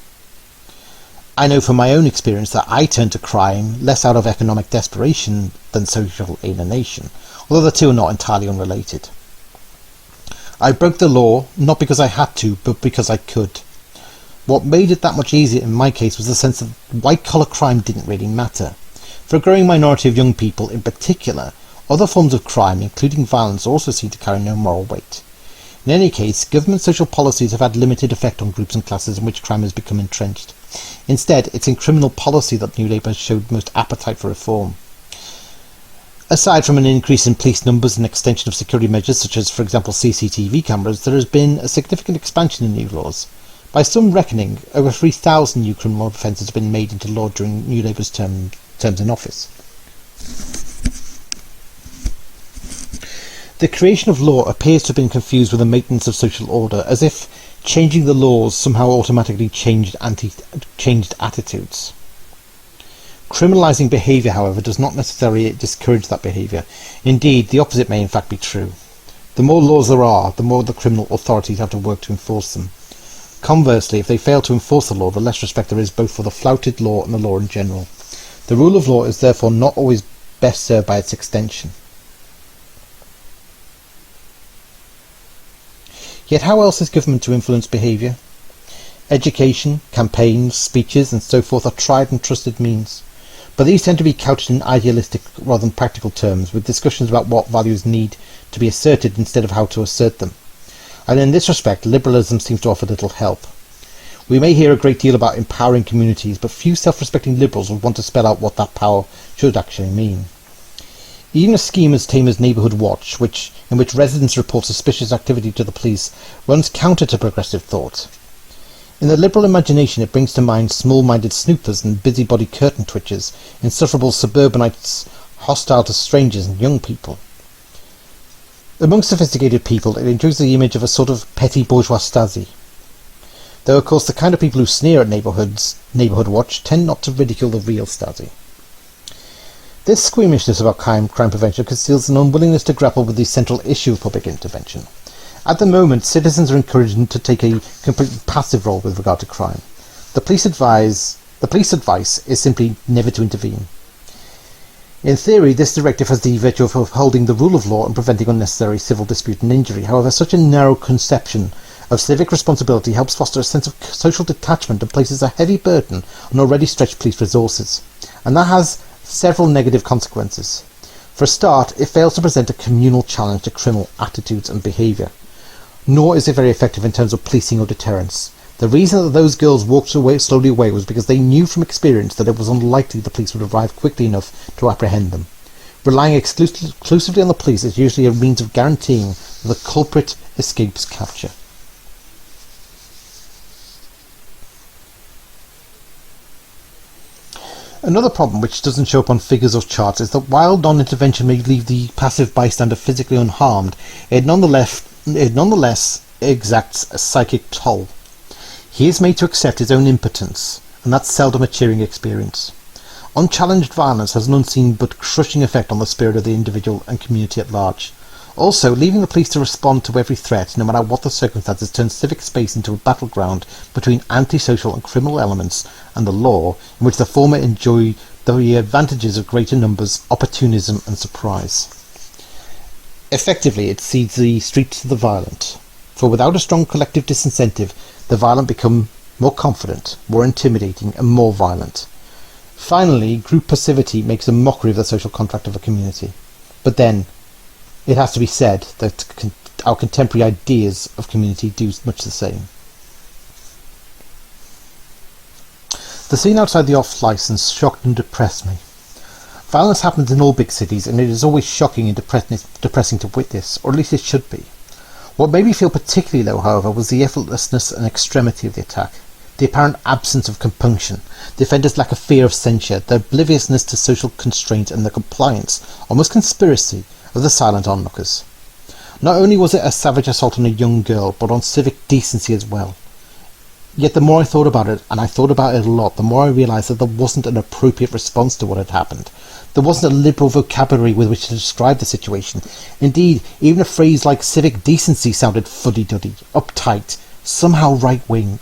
I know from my own experience that I turn to crime less out of economic desperation than social alienation, although the two are not entirely unrelated. I broke the law, not because I had to, but because I could. What made it that much easier in my case was the sense that white-collar crime didn't really matter. For a growing minority of young people in particular, other forms of crime, including violence, also seem to carry no moral weight. In any case, government social policies have had limited effect on groups and classes in which crime has become entrenched. Instead, it's in criminal policy that New Labour has showed most appetite for reform. Aside from an increase in police numbers and extension of security measures such as, for example, CCTV cameras, there has been a significant expansion in new laws. By some reckoning, over 3,000 new criminal offences have been made into law during New Labour's terms in office. The creation of law appears to have been confused with the maintenance of social order, as if changing the laws somehow automatically changed attitudes. Criminalising behaviour, however, does not necessarily discourage that behaviour. Indeed, the opposite may in fact be true. The more laws there are, the more the criminal authorities have to work to enforce them. Conversely, if they fail to enforce the law, the less respect there is both for the flouted law and the law in general. The rule of law is therefore not always best served by its extension. Yet how else is government to influence behaviour? Education, campaigns, speeches and so forth are tried and trusted means, but these tend to be couched in idealistic rather than practical terms, with discussions about what values need to be asserted instead of how to assert them. And in this respect, liberalism seems to offer little help. We may hear a great deal about empowering communities, but few self-respecting liberals would want to spell out what that power should actually mean. Even a scheme as tame as Neighbourhood Watch, in which residents report suspicious activity to the police, runs counter to progressive thought. In the liberal imagination it brings to mind small-minded snoopers and busybody curtain twitchers, insufferable suburbanites hostile to strangers and young people. Among sophisticated people it enjoys the image of a sort of petty bourgeois Stasi. Though of course the kind of people who sneer at Neighbourhood Watch tend not to ridicule the real Stasi. This squeamishness about crime prevention conceals an unwillingness to grapple with the central issue of public intervention. At the moment, citizens are encouraged to take a completely passive role with regard to crime. The police advice is simply never to intervene. In theory, this directive has the virtue of upholding the rule of law and preventing unnecessary civil dispute and injury. However, such a narrow conception of civic responsibility helps foster a sense of social detachment and places a heavy burden on already stretched police resources. And that has several negative consequences. For a start, it fails to present a communal challenge to criminal attitudes and behaviour. Nor is it very effective in terms of policing or deterrence. The reason that those girls walked slowly away was because they knew from experience that it was unlikely the police would arrive quickly enough to apprehend them. Relying exclusively on the police is usually a means of guaranteeing that the culprit escapes capture. Another problem which doesn't show up on figures or charts is that while non-intervention may leave the passive bystander physically unharmed, it nonetheless exacts a psychic toll. He is made to accept his own impotence, and that's seldom a cheering experience. Unchallenged violence has an unseen but crushing effect on the spirit of the individual and community at large. Also, leaving the police to respond to every threat, no matter what the circumstances, turns civic space into a battleground between antisocial and criminal elements and the law, in which the former enjoy the advantages of greater numbers, opportunism and surprise. Effectively, it cedes the streets to the violent, for without a strong collective disincentive, the violent become more confident, more intimidating and more violent. Finally, group passivity makes a mockery of the social contract of a community. But then, it has to be said that our contemporary ideas of community do much the same. The scene outside the off-licence shocked and depressed me. Violence happens in all big cities, and it is always shocking and depressing to witness, or at least it should be. What made me feel particularly low, however, was the effortlessness and extremity of the attack, the apparent absence of compunction, the offender's lack of fear of censure, their obliviousness to social constraint, and the compliance, almost conspiracy, of the silent onlookers. Not only was it a savage assault on a young girl, but on civic decency as well. Yet the more I thought about it, and I thought about it a lot, the more I realised that there wasn't an appropriate response to what had happened. There wasn't a liberal vocabulary with which to describe the situation. Indeed, even a phrase like civic decency sounded fuddy-duddy, uptight, somehow right-wing.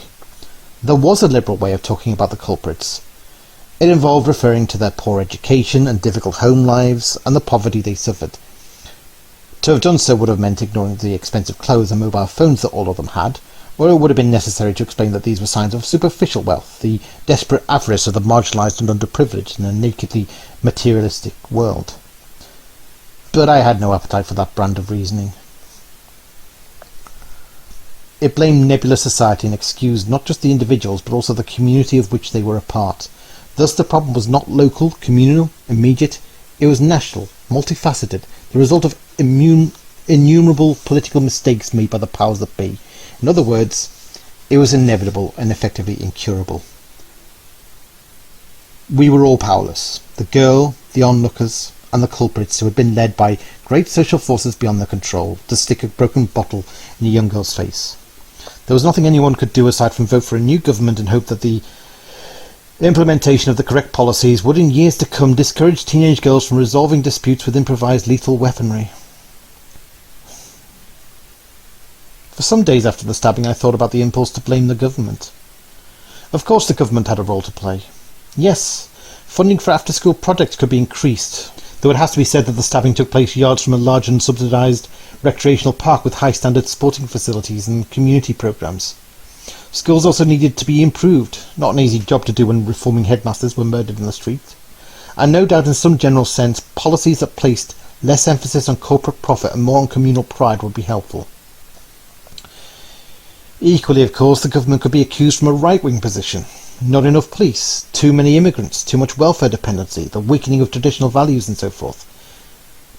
There was a liberal way of talking about the culprits. It involved referring to their poor education and difficult home lives, and the poverty they suffered. To have done so would have meant ignoring the expensive clothes and mobile phones that all of them had, or it would have been necessary to explain that these were signs of superficial wealth, the desperate avarice of the marginalised and underprivileged in a nakedly materialistic world. But I had no appetite for that brand of reasoning. It blamed nebulous society and excused not just the individuals but also the community of which they were a part. Thus the problem was not local, communal, immediate, it was national, multifaceted, the result of innumerable political mistakes made by the powers that be. In other words, it was inevitable and effectively incurable. We were all powerless. The girl, the onlookers, and the culprits who had been led by great social forces beyond their control to stick a broken bottle in a young girl's face. There was nothing anyone could do aside from vote for a new government and hope that the implementation of the correct policies would in years to come discourage teenage girls from resolving disputes with improvised lethal weaponry. For some days after the stabbing I thought about the impulse to blame the government. Of course the government had a role to play. Yes, funding for after-school projects could be increased, though it has to be said that the stabbing took place yards from a large and subsidised recreational park with high-standard sporting facilities and community programmes. Schools also needed to be improved, not an easy job to do when reforming headmasters were murdered in the street. And no doubt in some general sense, policies that placed less emphasis on corporate profit and more on communal pride would be helpful. Equally, of course, the government could be accused from a right-wing position. Not enough police, too many immigrants, too much welfare dependency, the weakening of traditional values and so forth.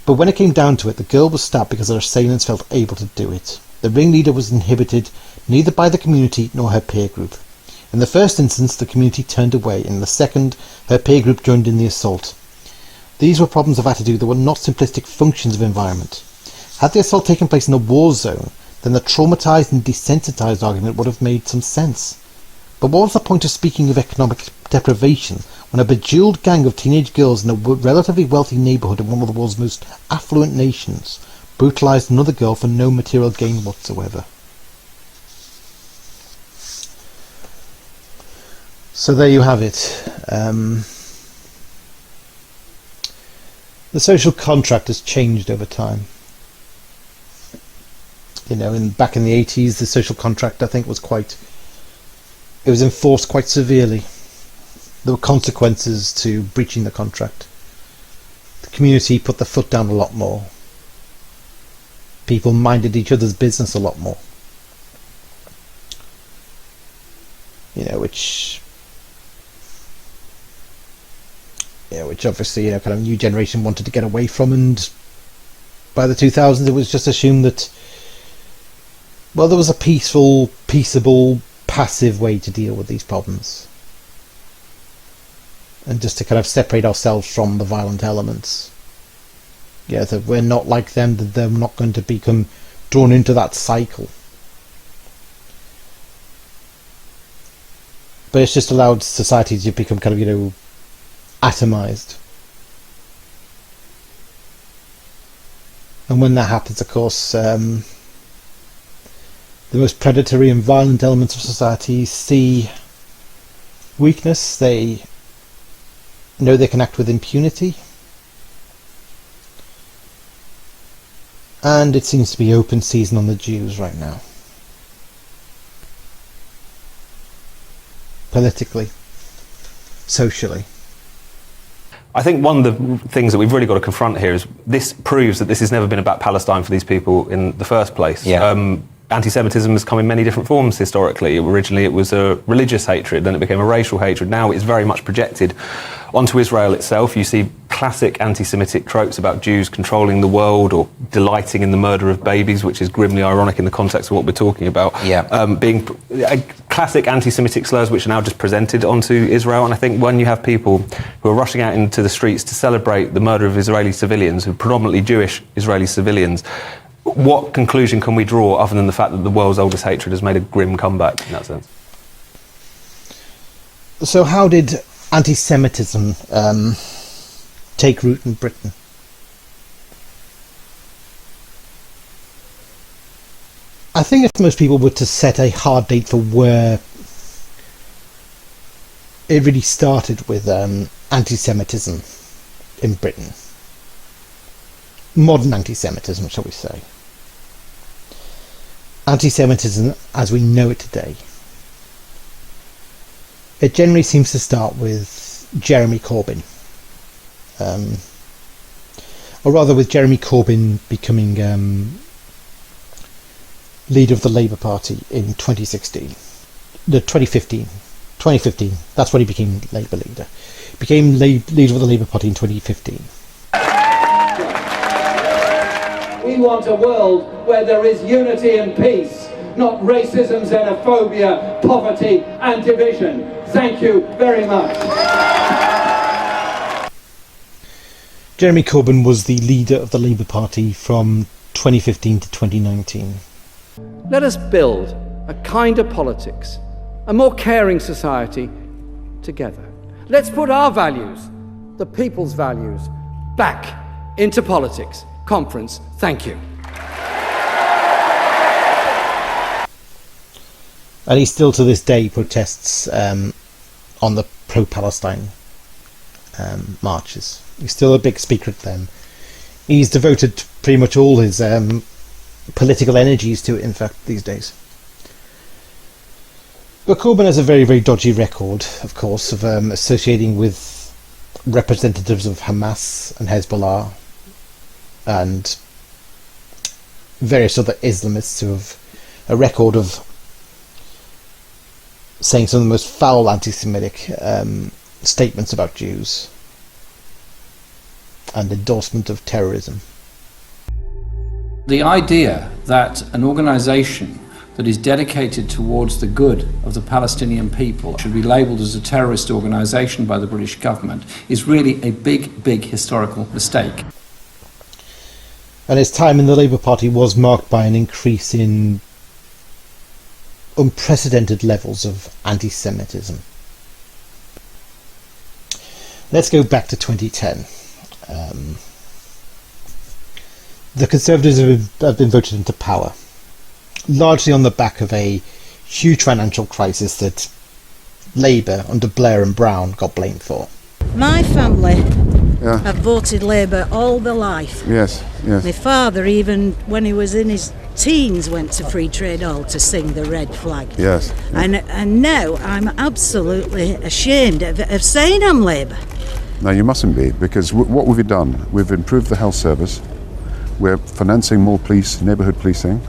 But when it came down to it, the girl was stabbed because her assailants felt able to do it. The ringleader was inhibited neither by the community nor her peer group. In the first instance, the community turned away. In the second, her peer group joined in the assault. These were problems of attitude that were not simplistic functions of environment. Had the assault taken place in a war zone, then the traumatised and desensitised argument would have made some sense. But what was the point of speaking of economic deprivation when a bejeweled gang of teenage girls in a relatively wealthy neighbourhood in one of the world's most affluent nations brutalised another girl for no material gain whatsoever? So there you have it. The social contract has changed over time. You know, back in the 80s, the social contract, I think, it was enforced quite severely. There were consequences to breaching the contract. The community put their foot down a lot more. People minded each other's business a lot more. You know, which obviously, kind of new generation wanted to get away from, and by the 2000s it was just assumed that, well, there was a peaceable, passive way to deal with these problems. And just to kind of separate ourselves from the violent elements. Yeah, that we're not like them, that they're not going to become drawn into that cycle. But it's just allowed society to become kind of, atomized. And when that happens, of course, the most predatory and violent elements of society see weakness. They know they can act with impunity. And it seems to be open season on the Jews right now. Politically. Socially. I think one of the things that we've really got to confront here is this proves that this has never been about Palestine for these people in the first place. Yeah. Anti-Semitism has come in many different forms historically. Originally it was a religious hatred, then it became a racial hatred. Now it's very much projected onto Israel itself. You see classic anti-Semitic tropes about Jews controlling the world or delighting in the murder of babies, which is grimly ironic in the context of what we're talking about. Yeah. Being classic anti-Semitic slurs which are now just presented onto Israel. And I think when you have people who are rushing out into the streets to celebrate the murder of Israeli civilians, who are predominantly Jewish Israeli civilians, what conclusion can we draw other than the fact that the world's oldest hatred has made a grim comeback in that sense? So how did anti-Semitism take root in Britain? I think if most people were to set a hard date for where it really started with anti-Semitism in Britain, modern anti-Semitism, shall we say, anti-Semitism as we know it today, it generally seems to start with Jeremy Corbyn, or rather with Jeremy Corbyn becoming leader of the Labour Party in 2016. No, 2015. 2015. That's when he became Labour leader. He became leader of the Labour Party in 2015. We want a world where there is unity and peace, not racism, xenophobia, poverty and division. Thank you very much. Jeremy Corbyn was the leader of the Labour Party from 2015 to 2019. Let us build a kinder politics, a more caring society together. Let's put our values, the people's values, back into politics. Conference, thank you. And he still to this day protests on the pro-Palestine marches. He's still a big speaker at them. He's devoted pretty much all his political energies to it, in fact, these days. But Corbyn has a very, very dodgy record, of course, of associating with representatives of Hamas and Hezbollah and various other Islamists who have a record of saying some of the most foul anti-Semitic statements about Jews and endorsement of terrorism. The idea that an organisation that is dedicated towards the good of the Palestinian people should be labelled as a terrorist organisation by the British government is really a big, big historical mistake. And his time in the Labour Party was marked by an increase in unprecedented levels of anti-Semitism. Let's go back to 2010. The Conservatives have been voted into power, largely on the back of a huge financial crisis that Labour, under Blair and Brown, got blamed for. My family have voted Labour all their life. Yes, yes. My father, even when he was in his teens, went to Free Trade Hall to sing the red flag. Yes. And now I'm absolutely ashamed of saying I'm Labour. No, you mustn't be, because what we've done, we've improved the health service, we're financing more police, neighbourhood policing,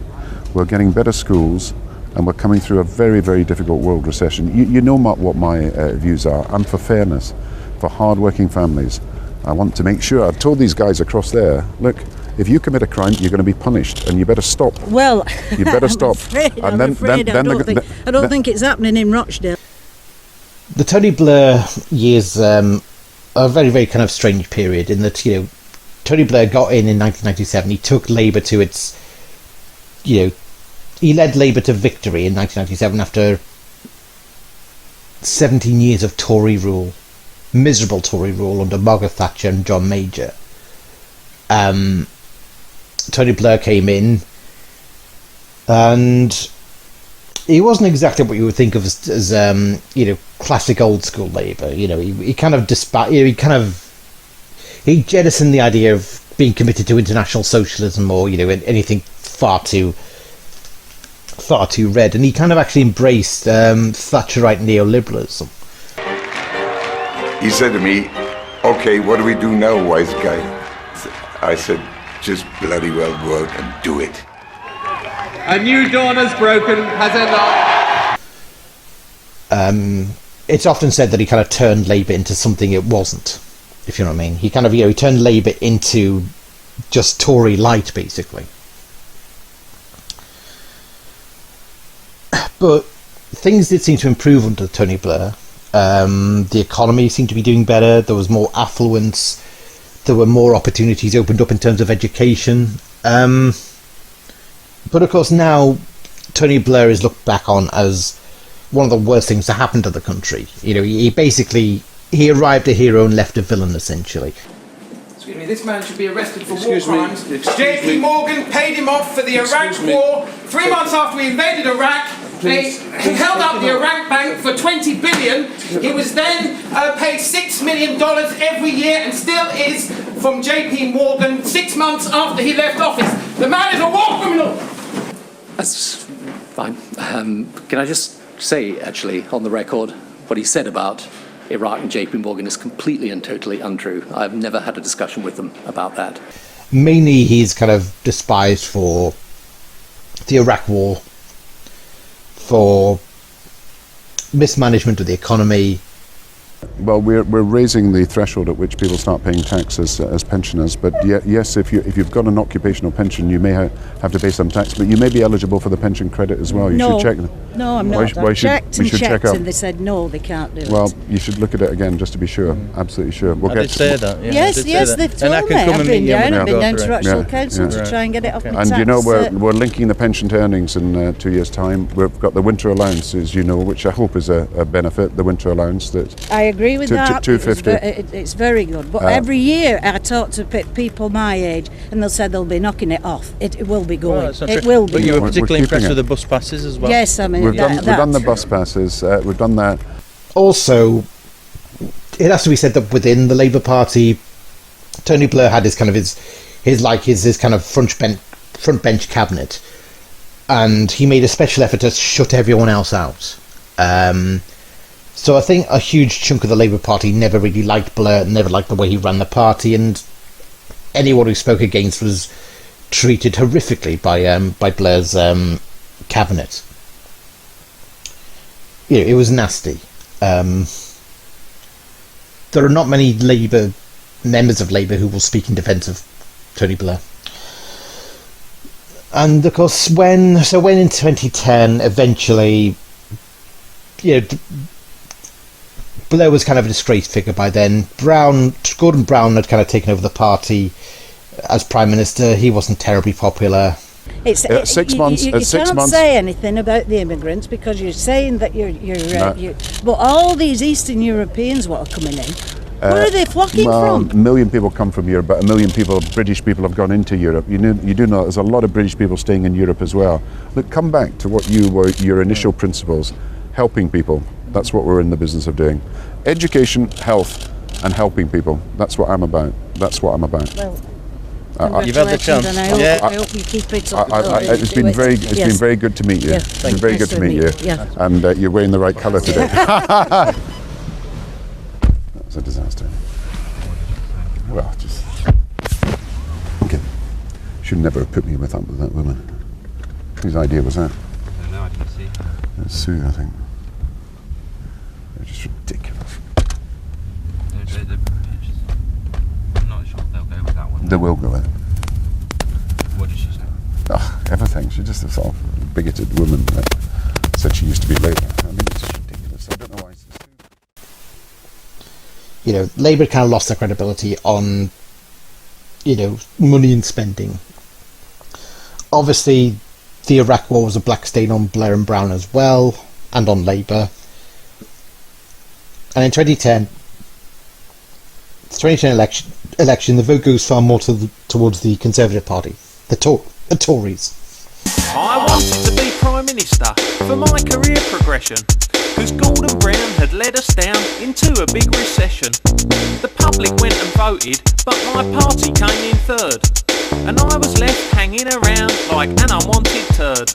we're getting better schools, and we're coming through a very, very difficult world recession. You know what my views are. I'm for fairness, for hard-working families. I want to make sure, I've told these guys across there, look, if you commit a crime, you're going to be punished, and you better stop. Well, you better stop. I'm afraid I don't think it's happening in Rochdale. The Tony Blair years a very, very kind of strange period in that, Tony Blair got in 1997. He took Labour to its, he led Labour to victory in 1997 after 17 years of Tory rule, miserable Tory rule under Margaret Thatcher and John Major. Tony Blair came in, and he wasn't exactly what you would think of as classic old school Labour. He jettisoned the idea of being committed to international socialism or anything far too red, and he kind of actually embraced Thatcherite neoliberalism. He said to me, "Okay, what do we do now, wise guy?" I said, "Just bloody well go out and do it." A new dawn has broken, has it not? It's often said that he kind of turned Labour into something it wasn't, if you know what I mean. He kind of, he turned Labour into just Tory light, basically. But things did seem to improve under Tony Blair. The economy seemed to be doing better. There was more affluence. There were more opportunities opened up in terms of education. But of course now Tony Blair is looked back on as one of the worst things to happen to the country. He arrived a hero and left a villain, essentially. Excuse me, this man should be arrested for war crimes. JP Morgan paid him off for the Iraq War. 3 months after we invaded Iraq, they held up the Iraq Bank for $20 billion. He was then paid $6 million every year and still is from JP Morgan 6 months after he left office. The man is a war criminal! That's fine. Can I just say, actually, on the record, what he said about Iraq and JP Morgan is completely and totally untrue. I've never had a discussion with them about that. Mainly he's kind of despised for the Iraq War, for mismanagement of the economy. Well, we're raising the threshold at which people start paying tax as pensioners. But yes, if you've got an occupational pension, you may have to pay some tax, but you may be eligible for the pension credit as well. You should check. No, I'm not. Why I checked and checked, check and they said no, they can't do it. Well, you should look at it again just to be sure. Absolutely sure. I did say that. Yeah, yes, they've told me. I've been down to Rochdale Council to try and get it off my tax. And you know, we're linking the pension to earnings in 2 years' time. We've got the winter allowance, as you know, which I hope is a benefit. The winter allowance that I agree with that. $250. It's very good. But every year I talk to people my age, and they'll say they'll be knocking it off. It will be going. It will be. But you were particularly impressed with the bus passes as well. Yes, I mean we've done the bus passes. We've done that. Also, it has to be said that within the Labour Party, Tony Blair had his kind of front bench cabinet, and he made a special effort to shut everyone else out. So I think a huge chunk of the Labour Party never really liked Blair, never liked the way he ran the party, and anyone who spoke against was treated horrifically by Blair's cabinet. You know, it was nasty. There are not many members of Labour who will speak in defence of Tony Blair. And of course, when in 2010, eventually, you know, Blair was kind of a disgraced figure by then. Gordon Brown had kind of taken over the party as Prime Minister. He wasn't terribly popular. You can't say anything about the immigrants because you're saying that but all these Eastern Europeans what are coming in, where are they flocking from? 1 million people come from Europe, but 1 million British people have gone into Europe. You do know there's a lot of British people staying in Europe as well. Look, come back to what your initial principles, helping people. That's what we're in the business of doing. Education, health, and helping people. That's what I'm about. Well, you've had the chance. And I hope you keep it up. It's been very good to meet you. Yeah, it's been very good to meet you. Yeah. And you're wearing the right colour today. That was a disaster. Well, just okay. Should never have put me with that woman. Whose idea was that? I don't know. I didn't see. It was Sue, I think. They're just ridiculous. I'm not sure they'll go with that one. They will go with it. What did she say? Everything. She's just a sort of bigoted woman that said she used to be Labour. I mean, it's just ridiculous. I don't know why it's just... You know, Labour kind of lost their credibility on, you know, money and spending. Obviously, the Iraq War was a black stain on Blair and Brown as well, and on Labour. And in 2010 election, the vote goes far more towards the Conservative Party, the Tories. I wanted to be Prime Minister for my career progression, because Gordon Brown had led us down into a big recession. The public went and voted, but my party came in third, and I was left hanging around like an unwanted turd.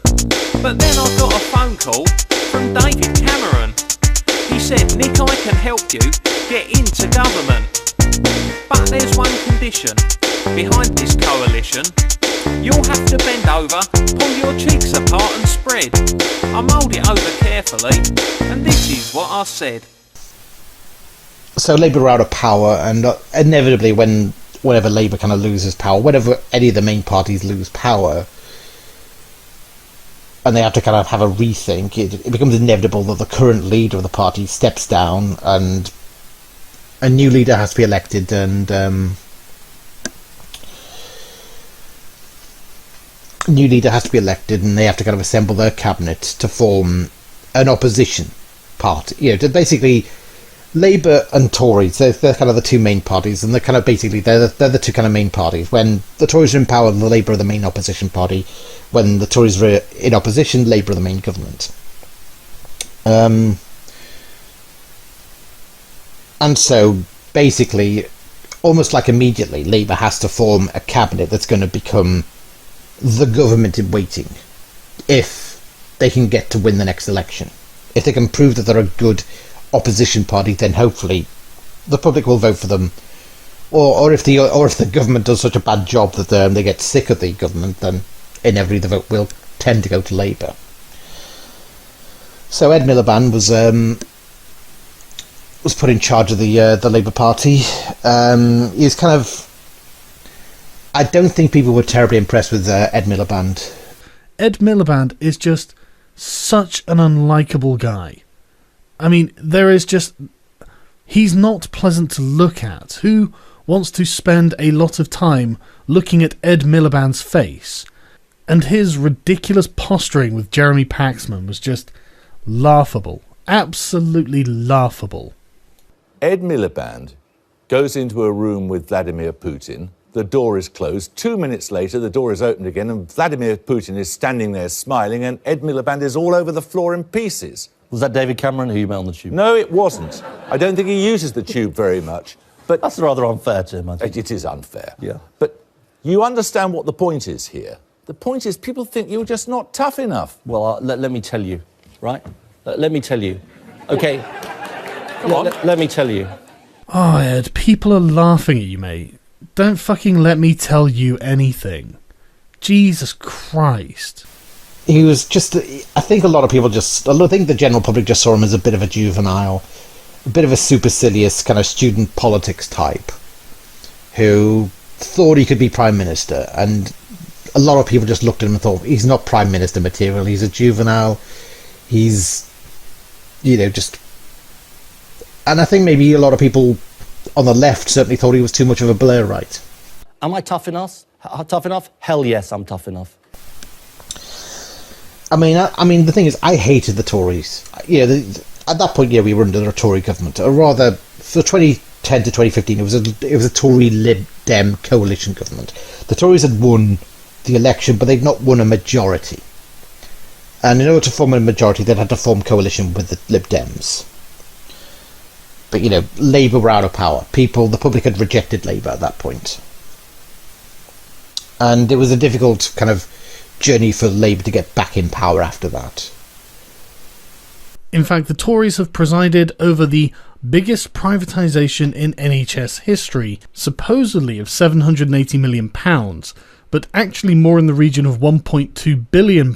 But then I got a phone call from David Cameron. He said, "Nick, I can help you get into government. But there's one condition behind this coalition. You'll have to bend over, pull your cheeks apart and spread." I mulled it over carefully, and this is what I said. So Labour are out of power, and inevitably whenever Labour kind of loses power, whenever any of the main parties lose power, and they have to kind of have a rethink, it becomes inevitable that the current leader of the party steps down, and a new leader has to be elected, and they have to kind of assemble their cabinet to form an opposition party. You know, basically, Labour and Tories, they're kind of the two main parties, and they're kind of basically they're the two kind of main parties. When the Tories are in power, the Labour are the main opposition party. When the Tories are in opposition, Labour are the main government. And so, basically, almost like immediately, Labour has to form a cabinet that's going to become the government in waiting, if they can get to win the next election. If they can prove that they're a good opposition party, then hopefully the public will vote for them. Or if the government does such a bad job that they get sick of the government, then inevitably the vote will tend to go to Labour. So Ed Miliband was put in charge of the Labour Party. He was kind of... I don't think people were terribly impressed with Ed Miliband. Ed Miliband is just such an unlikable guy. I mean, he's not pleasant to look at. Who wants to spend a lot of time looking at Ed Miliband's face? And his ridiculous posturing with Jeremy Paxman was just laughable. Absolutely laughable. Ed Miliband goes into a room with Vladimir Putin. The door is closed. 2 minutes later, the door is opened again, and Vladimir Putin is standing there smiling, and Ed Miliband is all over the floor in pieces. Was that David Cameron who you met on the tube? No, it wasn't. I don't think he uses the tube very much. But that's rather unfair to him, I think. It is unfair. Yeah. But you understand what the point is here. The point is people think you're just not tough enough. Well, let me tell you, right? Let me tell you. Okay. Come on. Let me tell you. Oh, Ed, people are laughing at you, mate. Don't fucking let me tell you anything. Jesus Christ. He was just... I think a lot of people just... I think the general public just saw him as a bit of a juvenile, a bit of a supercilious kind of student politics type who thought he could be Prime Minister, and a lot of people just looked at him and thought, he's not Prime Minister material, he's a juvenile, he's, just... And I think maybe a lot of people on the left certainly thought he was too much of a Blairite. Am I tough enough? Tough enough? Hell yes, I'm tough enough. I mean, the thing is, I hated the Tories. At that point, we were under a Tory government, or rather, for 2010 to 2015, it was a Tory Lib Dem coalition government. The Tories had won the election, but they'd not won a majority. And in order to form a majority, they'd had to form coalition with the Lib Dems. But, Labour were out of power. The public had rejected Labour at that point. And it was a difficult kind of journey for Labour to get back in power after that. In fact, the Tories have presided over the biggest privatisation in NHS history, supposedly of £780 million, but actually more in the region of £1.2 billion,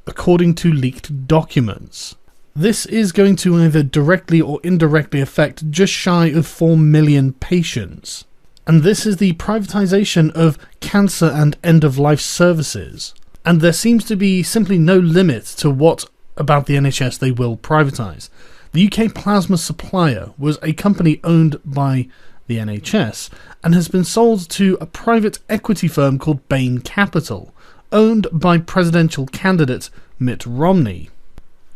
according to leaked documents. This is going to either directly or indirectly affect just shy of 4 million patients. And this is the privatisation of cancer and end-of-life services. And there seems to be simply no limit to what about the NHS they will privatise. The UK plasma supplier was a company owned by the NHS and has been sold to a private equity firm called Bain Capital, owned by presidential candidate Mitt Romney.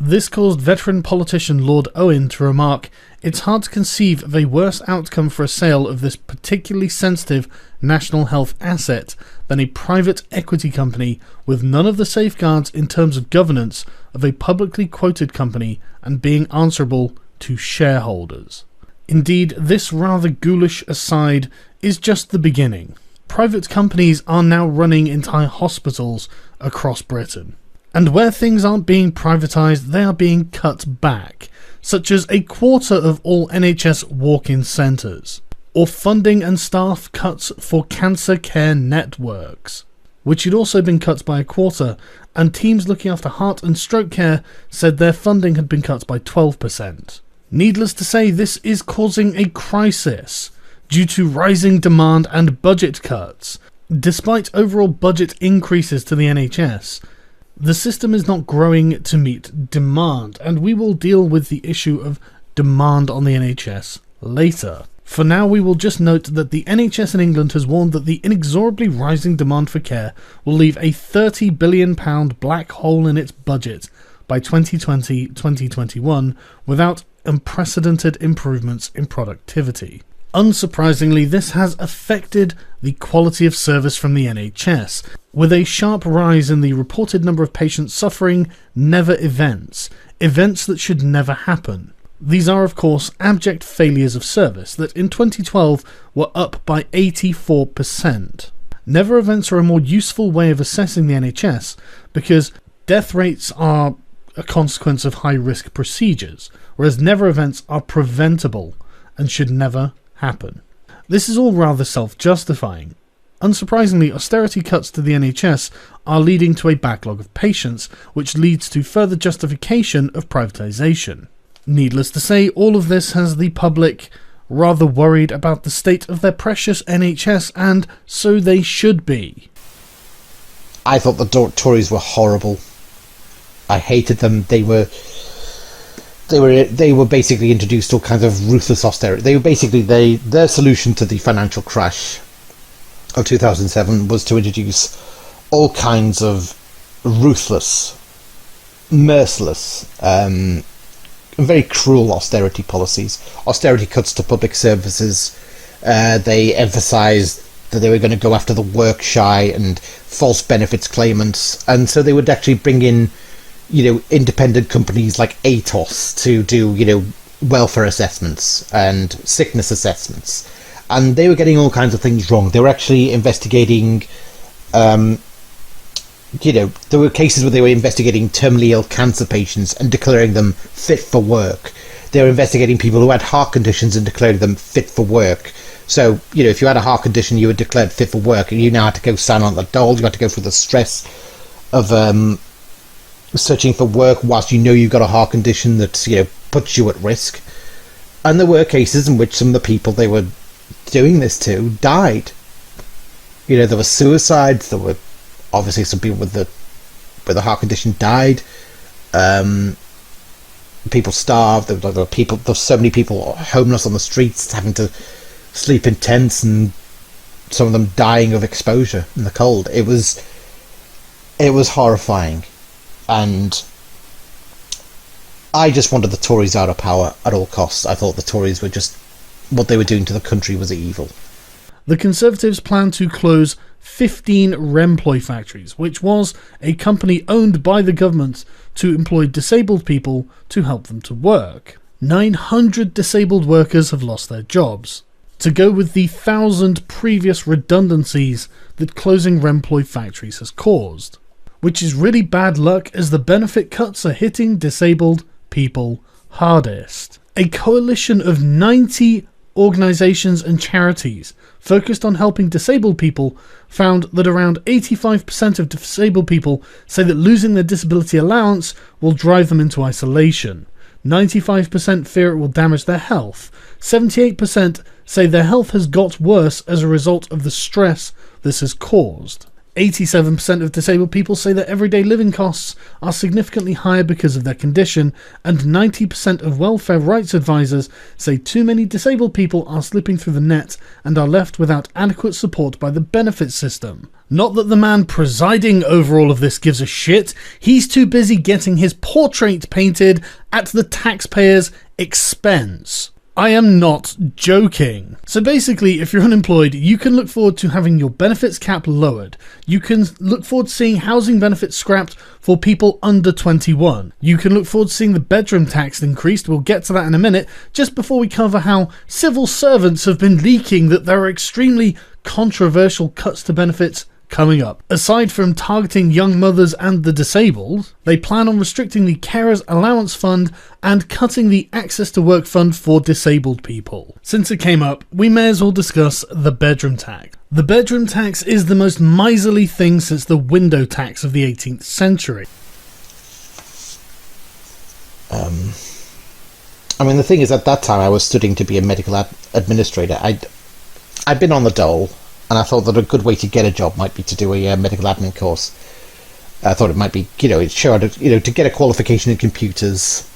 This caused veteran politician Lord Owen to remark, "It's hard to conceive of a worse outcome for a sale of this particularly sensitive national health asset than a private equity company with none of the safeguards in terms of governance of a publicly quoted company and being answerable to shareholders." Indeed, this rather ghoulish aside is just the beginning. Private companies are now running entire hospitals across Britain. And where things aren't being privatised, they are being cut back, such as a quarter of all NHS walk-in centres, or funding and staff cuts for cancer care networks, which had also been cut by a quarter, and teams looking after heart and stroke care said their funding had been cut by 12%. Needless to say, this is causing a crisis due to rising demand and budget cuts. Despite overall budget increases to the NHS, the system is not growing to meet demand, and we will deal with the issue of demand on the NHS later. For now, we will just note that the NHS in England has warned that the inexorably rising demand for care will leave a £30 billion black hole in its budget by 2020-2021 without unprecedented improvements in productivity. Unsurprisingly, this has affected the quality of service from the NHS, with a sharp rise in the reported number of patients suffering never events that should never happen. These are, of course, abject failures of service that in 2012 were up by 84%. Never events are a more useful way of assessing the NHS because death rates are a consequence of high-risk procedures, whereas never events are preventable and should never happen. This is all rather self-justifying. Unsurprisingly, austerity cuts to the NHS are leading to a backlog of patients, which leads to further justification of privatisation. Needless to say, all of this has the public rather worried about the state of their precious NHS, and so they should be. I thought the Tories were horrible. I hated them. They were basically introduced all kinds of ruthless austerity. They were basically their solution to the financial crash of 2007 was to introduce all kinds of ruthless, merciless, and very cruel austerity policies. Austerity cuts to public services. They emphasised that they were going to go after the work shy and false benefits claimants, and so they would actually bring in, independent companies like ATOS to do, welfare assessments and sickness assessments. And they were getting all kinds of things wrong. They were actually investigating, there were cases where they were investigating terminally ill cancer patients and declaring them fit for work. They were investigating people who had heart conditions and declaring them fit for work. So, if you had a heart condition, you were declared fit for work, and you now had to go sign on the dole. You had to go through the stress of searching for work whilst you've got a heart condition that, puts you at risk. And there were cases in which some of the people they were doing this to died. There were suicides. There were obviously some people with the heart condition died. People starved. There were so many people homeless on the streets, having to sleep in tents, and some of them dying of exposure in the cold. It was horrifying, and I just wanted the Tories out of power at all costs. I thought the Tories were just, what they were doing to the country was evil. The Conservatives plan to close 15 Remploy factories, which was a company owned by the government to employ disabled people to help them to work. 900 disabled workers have lost their jobs, to go with the 1,000 previous redundancies that closing Remploy factories has caused, which is really bad luck as the benefit cuts are hitting disabled people hardest. A coalition of 90 organisations and charities focused on helping disabled people found that around 85% of disabled people say that losing their disability allowance will drive them into isolation. 95% fear it will damage their health. 78% say their health has got worse as a result of the stress this has caused. 87% of disabled people say that everyday living costs are significantly higher because of their condition, and 90% of welfare rights advisors say too many disabled people are slipping through the net and are left without adequate support by the benefit system. Not that the man presiding over all of this gives a shit, he's too busy getting his portrait painted at the taxpayer's expense. I am not joking. So basically, if you're unemployed, you can look forward to having your benefits cap lowered. You can look forward to seeing housing benefits scrapped for people under 21. You can look forward to seeing the bedroom tax increased. We'll get to that in a minute, just before we cover how civil servants have been leaking that there are extremely controversial cuts to benefits coming up. Aside from targeting young mothers and the disabled, they plan on restricting the Carers Allowance Fund and cutting the Access to Work Fund for disabled people. Since it came up, we may as well discuss the bedroom tax. The bedroom tax is the most miserly thing since the window tax of the 18th century. The thing is, at that time I was studying to be a medical administrator. I'd been on the dole, and I thought that a good way to get a job might be to do a medical admin course. I thought it might be, to get a qualification in computers,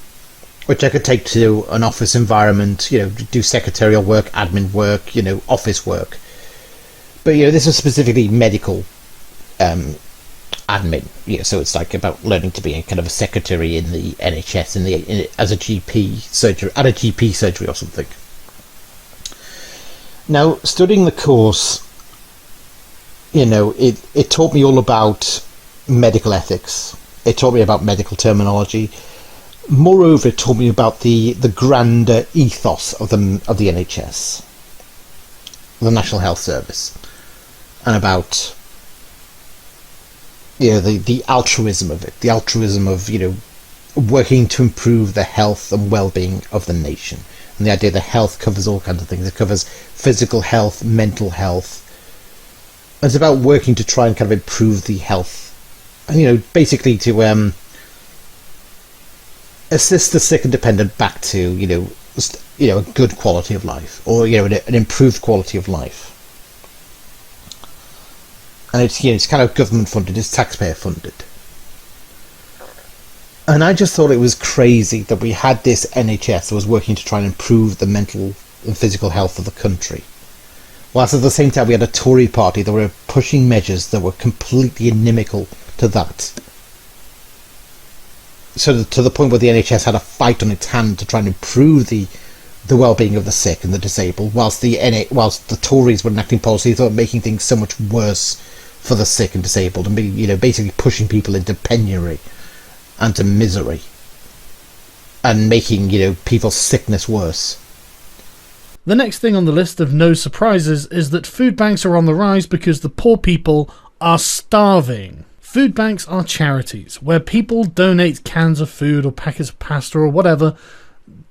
which I could take to an office environment, do secretarial work, admin work, office work. But, this was specifically medical admin, so it's like about learning to be a kind of a secretary in the NHS, as a GP surgery, at a GP surgery or something. Now, studying the course, it taught me all about medical ethics. It taught me about medical terminology. Moreover, it taught me about the grander ethos of the NHS, the National Health Service, and about the altruism of it, the altruism of working to improve the health and well-being of the nation, and the idea that health covers all kinds of things. It covers physical health, mental health, It's about working to try and kind of improve the health, and basically to assist the sick and dependent back to a good quality of life, or an improved quality of life. And it's kind of government funded, it's taxpayer funded. And I just thought it was crazy that we had this NHS that was working to try and improve the mental and physical health of the country, whilst at the same time we had a Tory party that were pushing measures that were completely inimical to that. So to the point where the NHS had a fight on its hand to try and improve the well-being of the sick and the disabled, whilst the Tories were enacting policies that were making things so much worse for the sick and disabled, and basically pushing people into penury and to misery, and making people's sickness worse. The next thing on the list of no surprises is that food banks are on the rise because the poor people are starving. Food banks are charities where people donate cans of food or packets of pasta or whatever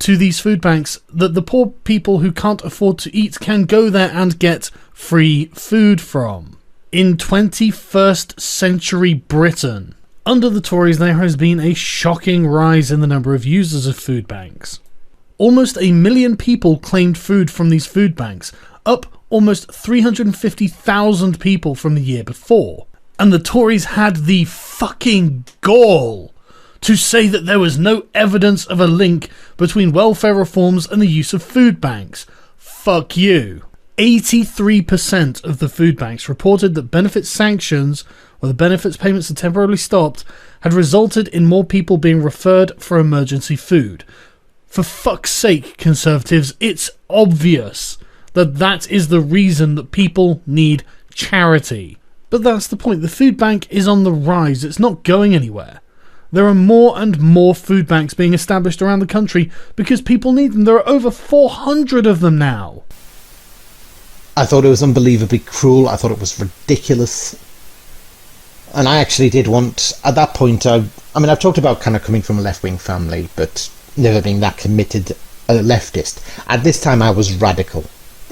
to these food banks that the poor people who can't afford to eat can go there and get free food from. In 21st century Britain, under the Tories, there has been a shocking rise in the number of users of food banks. Almost 1 million people claimed food from these food banks, up almost 350,000 people from the year before. And the Tories had the fucking gall to say that there was no evidence of a link between welfare reforms and the use of food banks. Fuck you. 83% of the food banks reported that benefit sanctions, or the benefits payments are temporarily stopped, had resulted in more people being referred for emergency food. For fuck's sake, Conservatives, it's obvious that that is the reason that people need charity. But that's the point. The food bank is on the rise. It's not going anywhere. There are more and more food banks being established around the country because people need them. There are over 400 of them now. I thought it was unbelievably cruel. I thought it was ridiculous. And I actually did want, at that point, I've talked about kind of coming from a left-wing family, but never being that committed a leftist. At this time, I was radical.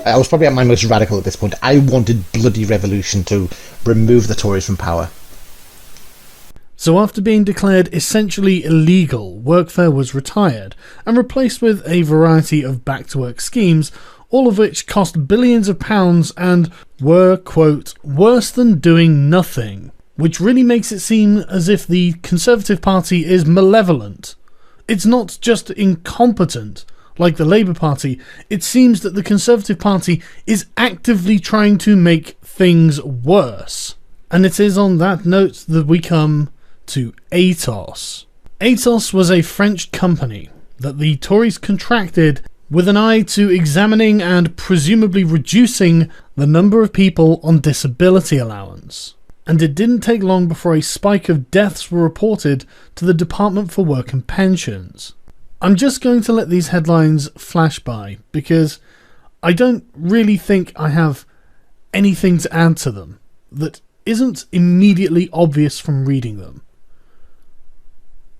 I was probably at my most radical at this point. I wanted bloody revolution to remove the Tories from power. So after being declared essentially illegal, workfare was retired and replaced with a variety of back-to-work schemes, all of which cost billions of pounds and were, quote, worse than doing nothing, which really makes it seem as if the Conservative Party is malevolent. It's not just incompetent, like the Labour Party. It seems that the Conservative Party is actively trying to make things worse. And it is on that note that we come to Atos. Atos was a French company that the Tories contracted with an eye to examining and presumably reducing the number of people on disability allowance. And it didn't take long before a spike of deaths were reported to the Department for Work and Pensions. I'm just going to let these headlines flash by because I don't really think I have anything to add to them that isn't immediately obvious from reading them.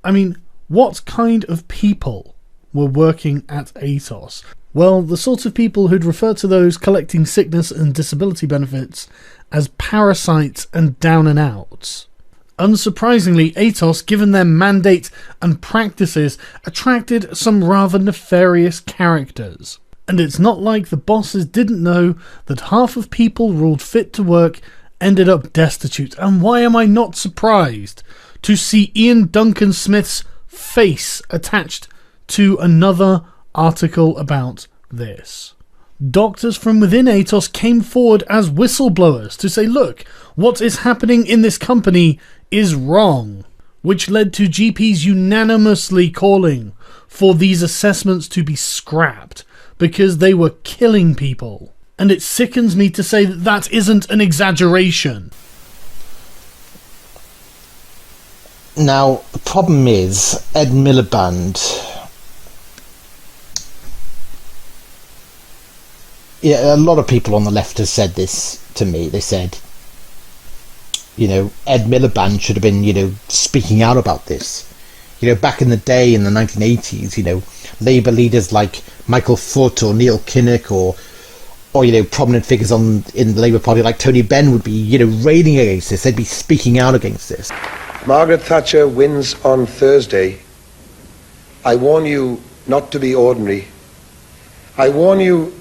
I mean, what kind of people were working at Atos? Well, the sort of people who'd refer to those collecting sickness and disability benefits as parasites and down and outs. Unsurprisingly, Atos, given their mandate and practices, attracted some rather nefarious characters. And it's not like the bosses didn't know that half of people ruled fit to work ended up destitute. And why am I not surprised to see Ian Duncan Smith's face attached to another article about this? Doctors from within Atos came forward as whistleblowers to say, look, what is happening in this company is wrong, which led to GPs unanimously calling for these assessments to be scrapped because they were killing people. And it sickens me to say that that isn't an exaggeration. Now, the problem is, Ed Miliband, a lot of people on the left have said this to me. They said, Ed Miliband should have been, speaking out about this. Back in the day, in the 1980s, Labour leaders like Michael Foot or Neil Kinnock or or, prominent figures in the Labour Party like Tony Benn would be, railing against this. They'd be speaking out against this. Margaret Thatcher wins on Thursday. I warn you not to be ordinary. I warn you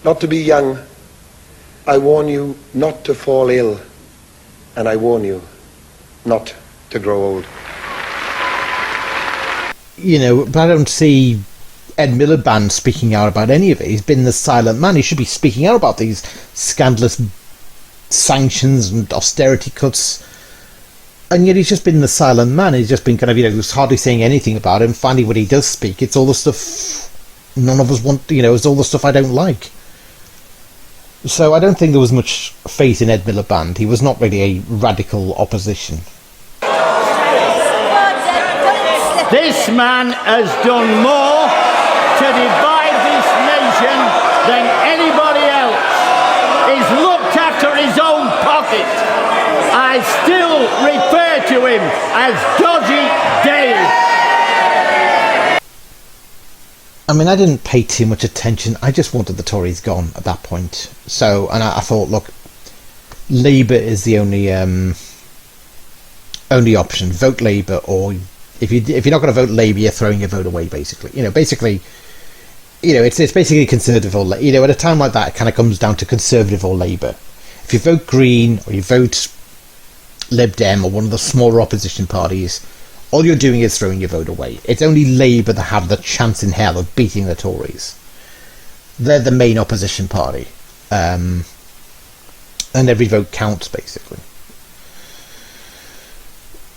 not to be young. I warn you not to fall ill. And I warn you not to grow old. But I don't see Ed Miliband speaking out about any of it. He's been the silent man. He should be speaking out about these scandalous sanctions and austerity cuts. And yet he's just been the silent man. He's just been kind of, hardly saying anything about it. And finally, when he does speak, it's all the stuff none of us want, it's all the stuff I don't like. So I don't think there was much faith in Ed Miliband. He was not really a radical opposition. This man has done more to divide this nation than anybody else. He's looked after his own pocket. I still refer to him as Dodgy Dave. I mean, I didn't pay too much attention. I just wanted the Tories gone at that point. So, and I thought, look, Labour is the only option. Vote Labour, or if you're not going to vote Labour, you're throwing your vote away. Basically, it's basically Conservative or at a time like that, it kind of comes down to Conservative or Labour. If you vote Green or you vote Lib Dem or one of the smaller opposition parties, all you're doing is throwing your vote away. It's only Labour that have the chance in hell of beating the Tories. They're the main opposition party. And every vote counts, basically.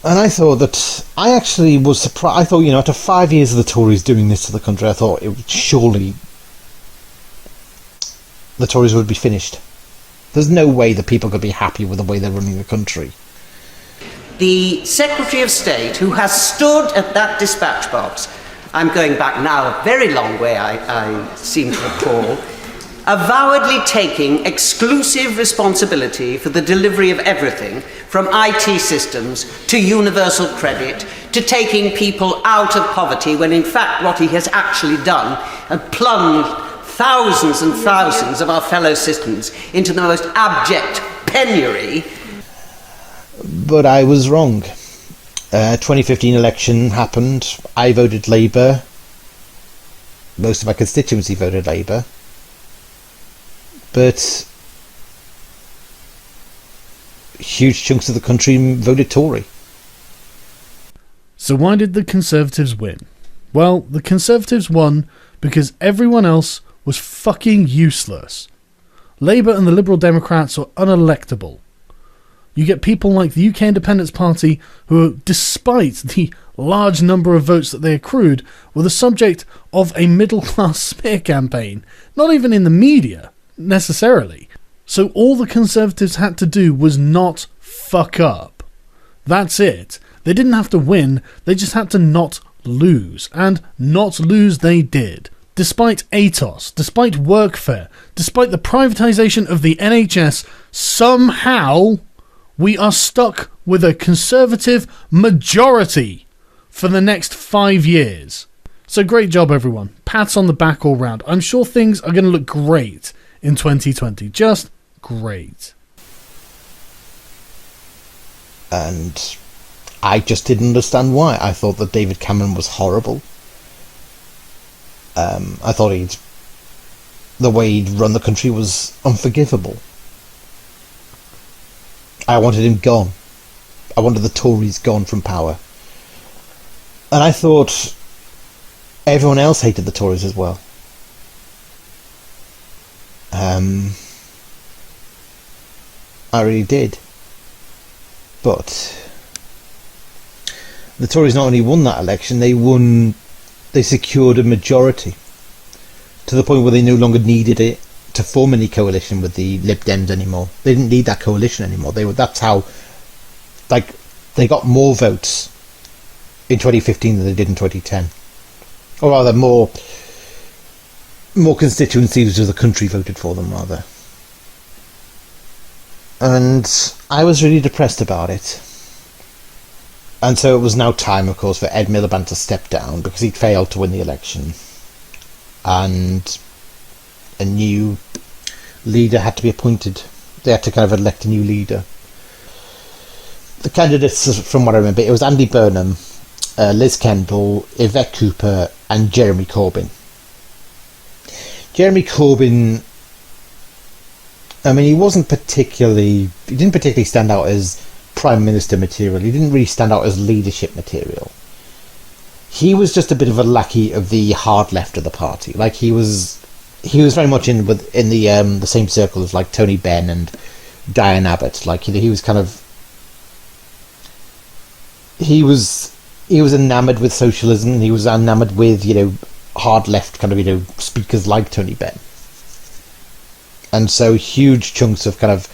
And I thought that... I actually was surprised. I thought, after 5 years of the Tories doing this to the country, I thought surely the Tories would be finished. There's no way that people could be happy with the way they're running the country. The Secretary of State, who has stood at that dispatch box, I'm going back now a very long way, I seem to recall, avowedly taking exclusive responsibility for the delivery of everything, from IT systems to universal credit, to taking people out of poverty, when in fact what he has actually done and plunged thousands and thousands of our fellow citizens into the most abject penury. But I was wrong. 2015 election happened. I voted Labour. Most of my constituency voted Labour. But huge chunks of the country voted Tory. So why did the Conservatives win? Well, the Conservatives won because everyone else was fucking useless. Labour and the Liberal Democrats are unelectable. You get people like the UK Independence Party who, despite the large number of votes that they accrued, were the subject of a middle-class smear campaign. Not even in the media, necessarily. So all the Conservatives had to do was not fuck up. That's it. They didn't have to win, they just had to not lose. And not lose they did. Despite ATOS, despite workfare, despite the privatisation of the NHS, somehow we are stuck with a Conservative majority for the next 5 years. So great job, everyone. Pats on the back all round. I'm sure things are going to look great in 2020. Just great. And I just didn't understand why. I thought that David Cameron was horrible. I thought the way he'd run the country was unforgivable. I wanted him gone. I wanted the Tories gone from power. And I thought everyone else hated the Tories as well. I really did. But the Tories not only won that election, they secured a majority to the point where they no longer needed it to form any coalition with the Lib Dems anymore. They didn't need that coalition anymore. That's how, they got more votes in 2015 than they did in 2010, or rather, more constituencies of the country voted for them, rather. And I was really depressed about it. And so it was now time, of course, for Ed Miliband to step down because he'd failed to win the election. And a new leader had to be appointed. They had to kind of elect a new leader. The candidates, from what I remember, it was Andy Burnham, Liz Kendall, Yvette Cooper, and Jeremy Corbyn. Jeremy Corbyn, I mean, he didn't particularly stand out as Prime Minister material. He didn't really stand out as leadership material. He was just a bit of a lackey of the hard left of the party. Like, he was very much in the same circle as like Tony Benn and Diane Abbott. Like, he was kind of, he was enamoured with socialism. He was enamoured with, hard left kind of, speakers like Tony Benn. And so huge chunks of kind of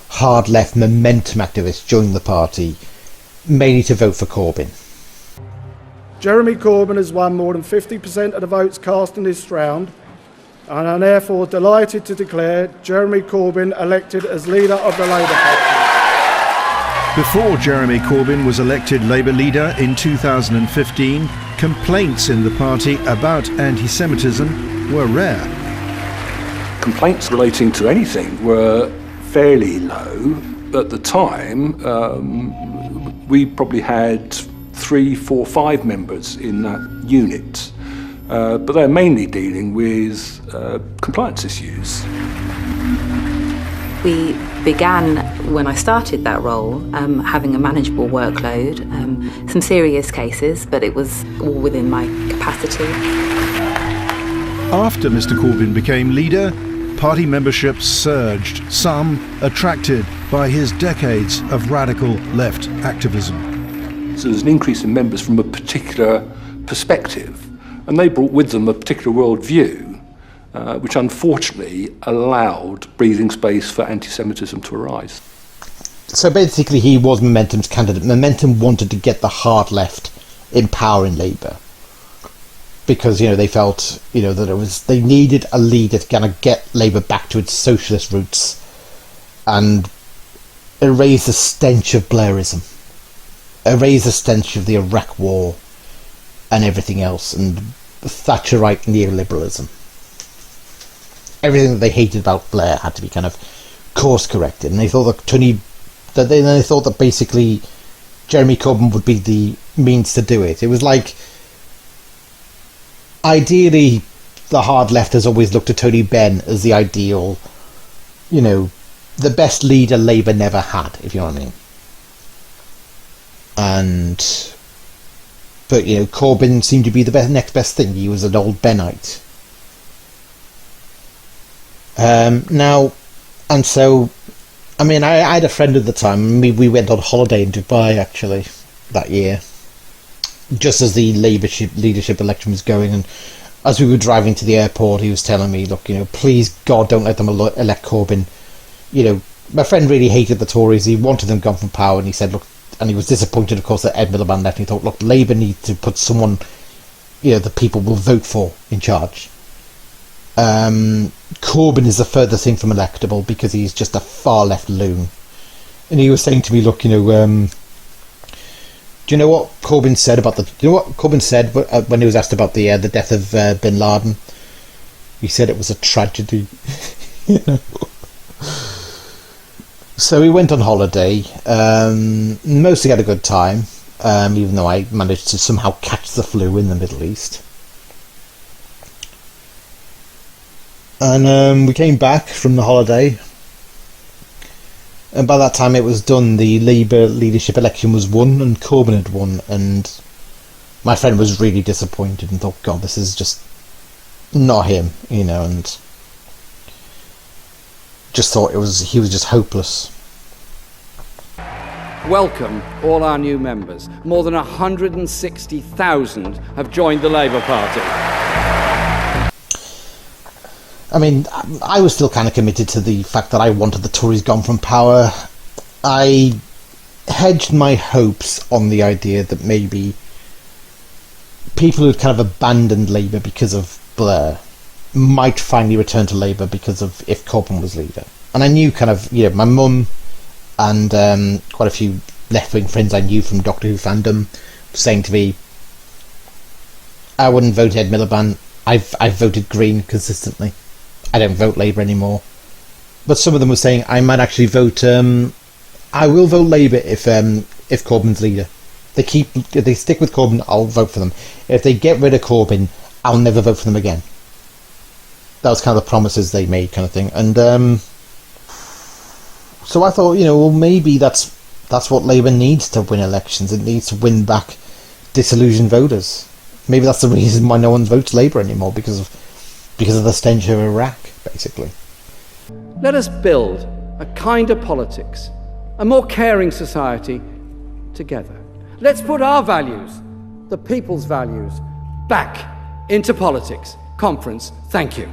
hard left momentum activists joined the party, mainly to vote for Corbyn. Jeremy Corbyn has won more than 50% of the votes cast in this round, and I'm therefore delighted to declare Jeremy Corbyn elected as leader of the Labour Party. Before Jeremy Corbyn was elected Labour leader in 2015, complaints in the party about anti-Semitism were rare. Complaints relating to anything were fairly low. At the time, we probably had 3, 4, 5 members in that unit, but they're mainly dealing with compliance issues. We began, when I started that role, having a manageable workload, some serious cases, but it was all within my capacity. After Mr. Corbyn became leader, party membership surged, some attracted by his decades of radical left activism. So there's an increase in members from a particular perspective, and they brought with them a particular worldview, which unfortunately allowed breathing space for anti-Semitism to arise. So basically he was Momentum's candidate. Momentum wanted to get the hard left in power in Labour, because they felt that they needed a leader to kind of get Labour back to its socialist roots and erase the stench of Blairism, erase the stench of the Iraq War and everything else, and Thatcherite neoliberalism. Everything that they hated about Blair had to be kind of course corrected, and they thought that basically Jeremy Corbyn would be the means to do it. It was like, ideally, the hard left has always looked at Tony Benn as the ideal, the best leader Labour never had, if you know what I mean. But Corbyn seemed to be the next best thing. He was an old Bennite. I had a friend at the time. We went on holiday in Dubai, actually, that year, just as the leadership election was going, and as we were driving to the airport, he was telling me, look, please God, don't let them elect Corbyn. My friend really hated the Tories. He wanted them gone from power, and he said, look, and he was disappointed, of course, that Ed Miliband left, and he thought, look, Labour need to put someone, the people will vote for in charge. Corbyn is the furthest thing from electable because he's just a far left loon. And he was saying to me, look, do you know what Corbyn said about when he was asked about the death of Bin Laden? He said it was a tragedy. So we went on holiday, mostly had a good time, even though I managed to somehow catch the flu in the Middle East. And we came back from the holiday, and by that time it was done. The Labour leadership election was won, and Corbyn had won, and my friend was really disappointed and thought, God, this is just not him, and just thought he was just hopeless. Welcome all our new members. More than 160,000 have joined the Labour Party. I was still kind of committed to the fact that I wanted the Tories gone from power. I hedged my hopes on the idea that maybe people who'd kind of abandoned Labour because of Blair might finally return to Labour because of if Corbyn was leader. And I knew my mum and quite a few left-wing friends I knew from Doctor Who fandom saying to me, I wouldn't vote Ed Miliband. I've voted Green consistently. I don't vote Labour anymore. but some of them were saying I might actually vote. I will vote Labour if Corbyn's leader. If they stick with Corbyn, I'll vote for them. If they get rid of Corbyn, I'll never vote for them again. That was kind of the promises they made, kind of thing. And so I thought, well, maybe that's what Labour needs to win elections. It needs to win back disillusioned voters. Maybe that's the reason why no one votes Labour anymore, because of the stench of Iraq, basically. Let us build a kinder politics, a more caring society together. Let's put our values, the people's values, back into politics. Conference, thank you.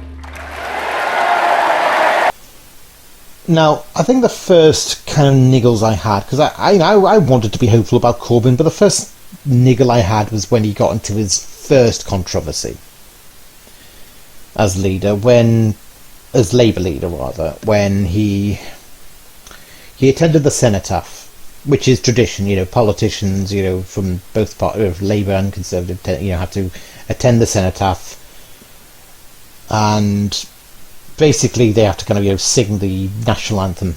Now, I think the first kind of niggles I had, because I wanted to be hopeful about Corbyn, but the first niggle I had was when he got into his first controversy as leader, as Labour leader rather, when he attended the cenotaph, which is tradition. Politicians, from both parties, Labour and Conservative, have to attend the cenotaph, and basically they have to kind of sing the national anthem.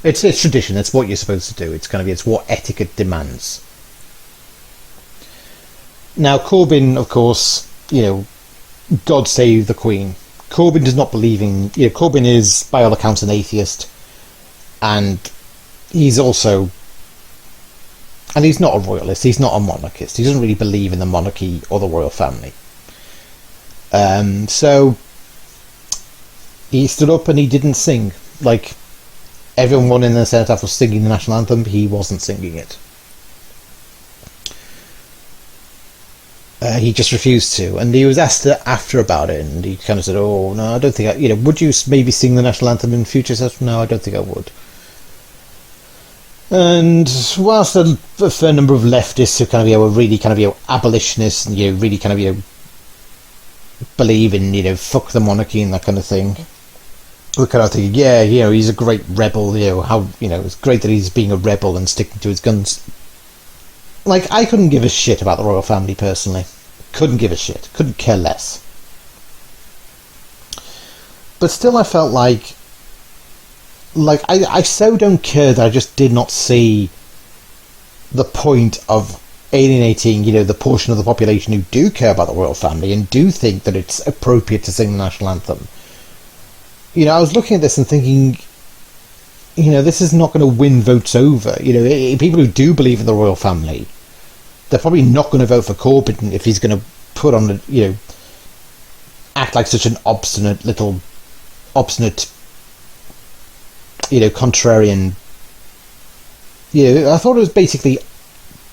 It's tradition. It's what you're supposed to do. It's what etiquette demands. Now Corbyn, of course, God save the Queen. Corbyn does not believe in. Corbyn is, by all accounts, an atheist, and he's also. And he's not a royalist. He's not a monarchist. He doesn't really believe in the monarchy or the royal family. So he stood up and he didn't sing. Like, everyone in the cenotaph was singing the national anthem, he wasn't singing it. He just refused to, and he was asked after about it, and he kind of said, "Oh no, I don't think would you maybe sing the national anthem in future?" He said, "No, I don't think I would." And whilst a fair number of leftists who kind of were really kind of abolitionists and really kind of believe in fuck the monarchy and that kind of thing, we're kind of thinking, yeah, he's a great rebel. How it's great that he's being a rebel and sticking to his guns. Like, I couldn't give a shit about the royal family personally. Couldn't give a shit. Couldn't care less. But still, I felt like I so don't care that I just did not see the point of alienating, the portion of the population who do care about the royal family and do think that it's appropriate to sing the national anthem. I was looking at this and thinking, this is not going to win votes over. People who do believe in the royal family, they're probably not going to vote for Corbyn if he's going to put on act like such an obstinate, contrarian. I thought it was basically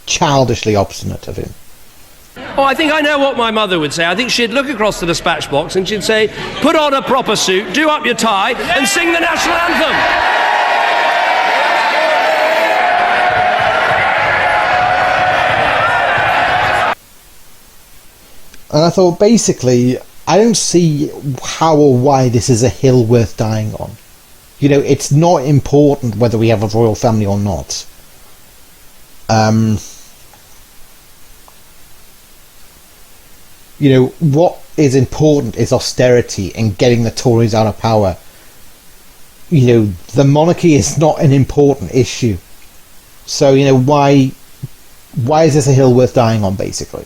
childishly obstinate of him. Oh, I think I know what my mother would say. I think she'd look across the dispatch box and she'd say, put on a proper suit, do up your tie, and sing the national anthem. And I thought, basically, I don't see how or why this is a hill worth dying on. It's not important whether we have a royal family or not. What is important is austerity and getting the Tories out of power. The monarchy is not an important issue. So, why is this a hill worth dying on, basically?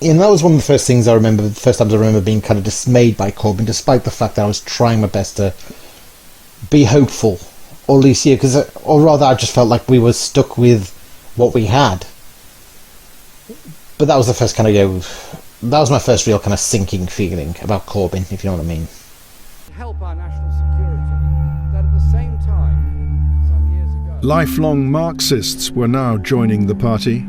That was one of the first times I remember being kind of dismayed by Corbyn, despite the fact that I was trying my best to be hopeful, or at least, or rather, I just felt like we were stuck with what we had. But that was the first kind of, that was my first real kind of sinking feeling about Corbyn, if you know what I mean. Help our national security, that at the same time, some years ago... Lifelong Marxists were now joining the party,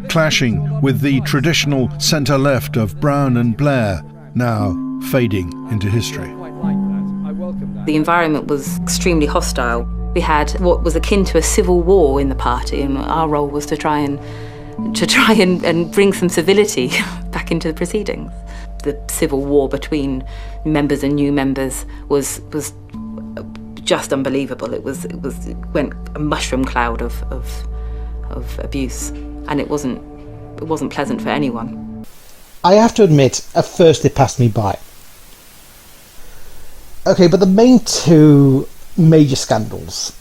clashing with the traditional centre-left of Brown and Blair, now fading into history. The environment was extremely hostile. We had what was akin to a civil war in the party, and our role was to try and bring some civility back into the proceedings. The civil war between members and new members was just unbelievable. It went a mushroom cloud of abuse, and it wasn't pleasant for anyone. I have to admit, at first it passed me by. Okay, but the main two major scandals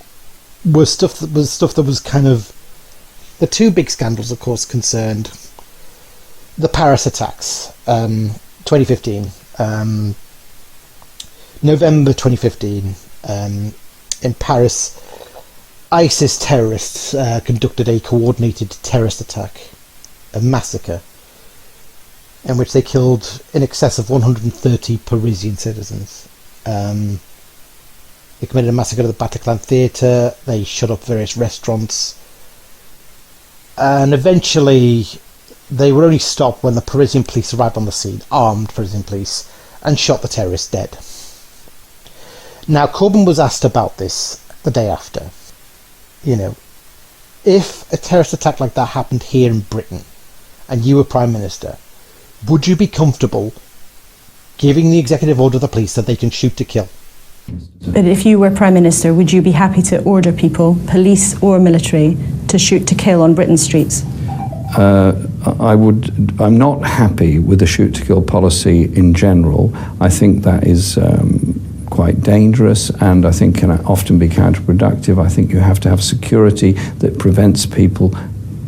were stuff that was kind of... The two big scandals, of course, concerned the Paris attacks, 2015. November 2015, in Paris, ISIS terrorists conducted a coordinated terrorist attack, a massacre, in which they killed in excess of 130 Parisian citizens. They committed a massacre at the Bataclan Theatre, they shut up various restaurants, and eventually they were only stopped when the Parisian police arrived on the scene, armed Parisian police, and shot the terrorists dead. Now, Corbyn was asked about this the day after. You know, if a terrorist attack like that happened here in Britain, and you were Prime Minister, would you be comfortable giving the executive order to the police that they can shoot to kill? But if you were Prime Minister, would you be happy to order people, police or military, to shoot to kill on Britain's streets? I'm not happy with the shoot-to-kill policy in general. I think that is quite dangerous, and I think can often be counterproductive. I think you have to have security that prevents people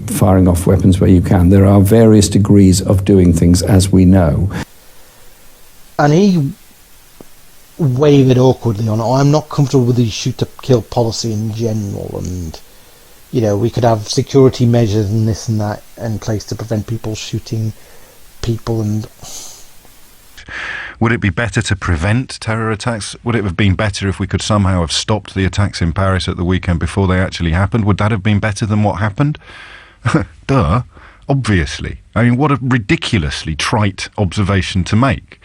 firing off weapons where you can. There are various degrees of doing things, as we know. And he wavered awkwardly on, I'm not comfortable with the shoot-to-kill policy in general, and, you know, we could have security measures and this and that in place to prevent people shooting people. And would it be better to prevent terror attacks? Would it have been better if we could somehow have stopped the attacks in Paris at the weekend before they actually happened? Would that have been better than what happened? Duh, obviously. I mean, what a ridiculously trite observation to make.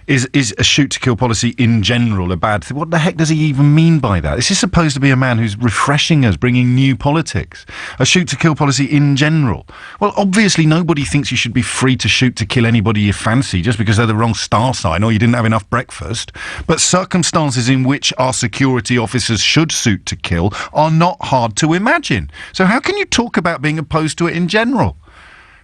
Is a shoot-to-kill policy in general a bad thing? What the heck does he even mean by that? This is supposed to be a man who's refreshing us, bringing new politics. A shoot-to-kill policy in general. Well, obviously nobody thinks you should be free to shoot to kill anybody you fancy just because they're the wrong star sign or you didn't have enough breakfast. But circumstances in which our security officers should shoot to kill are not hard to imagine. So how can you talk about being opposed to it in general?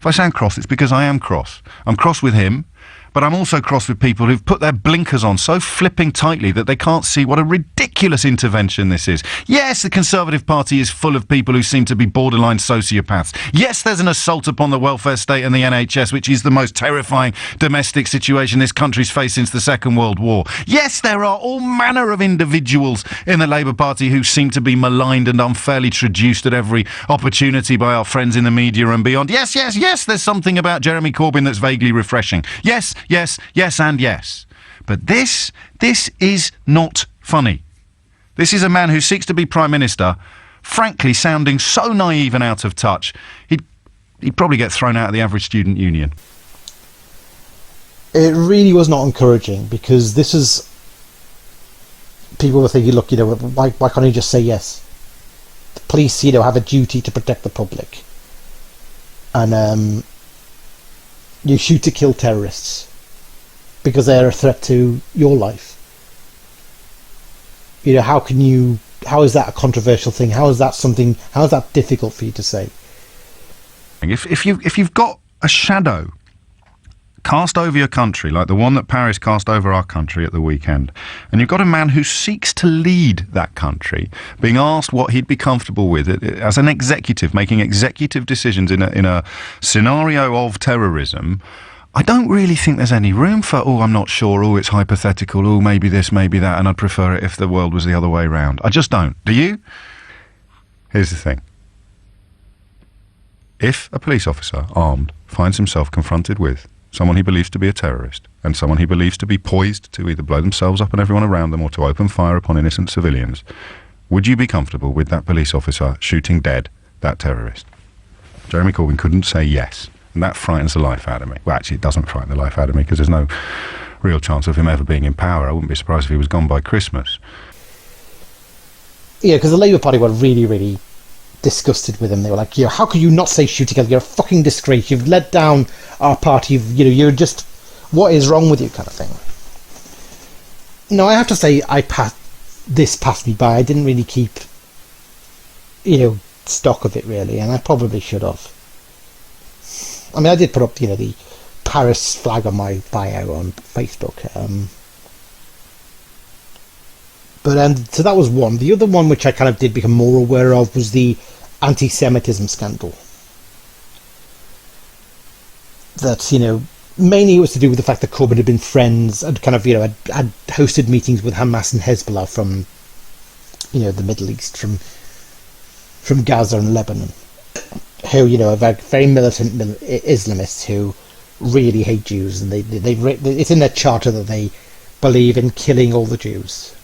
If I sound cross, it's because I am cross. I'm cross with him. But I'm also cross with people who've put their blinkers on so flipping tightly that they can't see what a ridiculous intervention this is. Yes, the Conservative Party is full of people who seem to be borderline sociopaths. Yes, there's an assault upon the welfare state and the NHS, which is the most terrifying domestic situation this country's faced since the Second World War. Yes, there are all manner of individuals in the Labour Party who seem to be maligned and unfairly traduced at every opportunity by our friends in the media and beyond. Yes, there's something about Jeremy Corbyn that's vaguely refreshing. Yes, and yes. But this is not funny. This is a man who seeks to be Prime Minister, frankly sounding so naive and out of touch, he'd probably get thrown out of the average student union. It really was not encouraging, because this is... People were thinking, look, you know, why can't he just say yes? The police, you know, have a duty to protect the public. And, you shoot to kill terrorists because they're a threat to your life. You know, how is that a controversial thing? How is that difficult for you to say? If you've got a shadow cast over your country, like the one that Paris cast over our country at the weekend, and you've got a man who seeks to lead that country, being asked what he'd be comfortable with as an executive, making executive decisions in a scenario of terrorism, I don't really think there's any room for, I'm not sure, it's hypothetical, maybe this, maybe that, and I'd prefer it if the world was the other way around. I just don't. Do you? Here's the thing. If a police officer, armed, finds himself confronted with someone he believes to be a terrorist, and someone he believes to be poised to either blow themselves up and everyone around them or to open fire upon innocent civilians, would you be comfortable with that police officer shooting dead that terrorist? Jeremy Corbyn couldn't say yes. And that frightens the life out of me. Well, actually, it doesn't frighten the life out of me because there's no real chance of him ever being in power. I wouldn't be surprised if he was gone by Christmas. Yeah, because the Labour Party were really, really disgusted with him. They were like, "Yeah, how could you not say shoot together? You're a fucking disgrace. You've let down our party. You're just, what is wrong with you?" kind of thing. No, I have to say, this passed me by. I didn't really keep, stock of it really, and I probably should have. I mean, I did put up, the Paris flag on my bio on Facebook. But so that was one. The other one, which I kind of did become more aware of, was the anti-Semitism scandal. That, mainly it was to do with the fact that Corbyn had been friends and kind of, had hosted meetings with Hamas and Hezbollah from, the Middle East, from Gaza and Lebanon, who, are very militant Islamists who really hate Jews, and it's in their charter that they believe in killing all the Jews.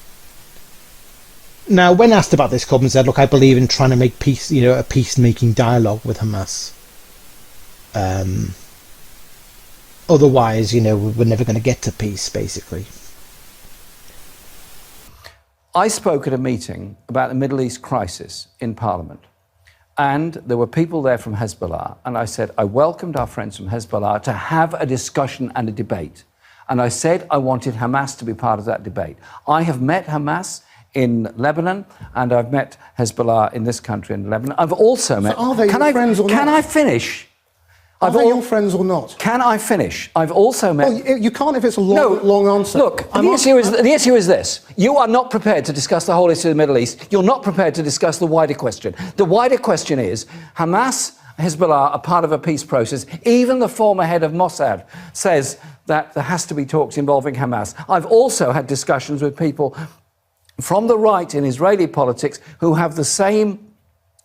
Now, when asked about this, Corbyn said, look, I believe in trying to make peace, a peacemaking dialogue with Hamas. Otherwise, we're never going to get to peace, basically. I spoke at a meeting about the Middle East crisis in Parliament. And there were people there from Hezbollah. And I said, I welcomed our friends from Hezbollah to have a discussion and a debate. And I said I wanted Hamas to be part of that debate. I have met Hamas in Lebanon, and I've met Hezbollah in this country in Lebanon. I've also met... So are they your friends or not? Can I finish? Are they your friends or not? Can I finish? I've also met... Well, you can't if it's a long answer. Look, the issue is this. You are not prepared to discuss the whole issue of the Middle East. You're not prepared to discuss the wider question. The wider question is, Hamas, Hezbollah are part of a peace process. Even the former head of Mossad says that there has to be talks involving Hamas. I've also had discussions with people from the right in Israeli politics who have the same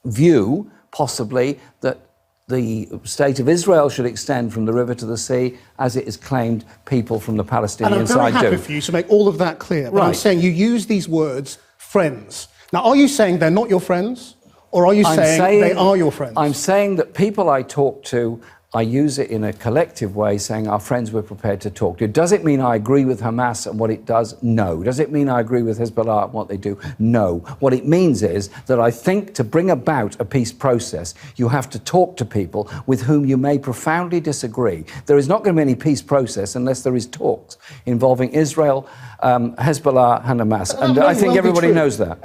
view, possibly, that the state of Israel should extend from the river to the sea, as it is claimed people from the Palestinian side do. And I'm very happy for you to make all of that clear. But Right. I'm saying you use these words, friends. Now, are you saying they're not your friends? Or are you saying they are your friends? I'm saying that people I talk to, I use it in a collective way, saying our friends we're prepared to talk to. Does it mean I agree with Hamas and what it does? No. Does it mean I agree with Hezbollah and what they do? No. What it means is that I think to bring about a peace process, you have to talk to people with whom you may profoundly disagree. There is not going to be any peace process unless there is talks involving Israel, Hezbollah and Hamas. And I think everybody knows that.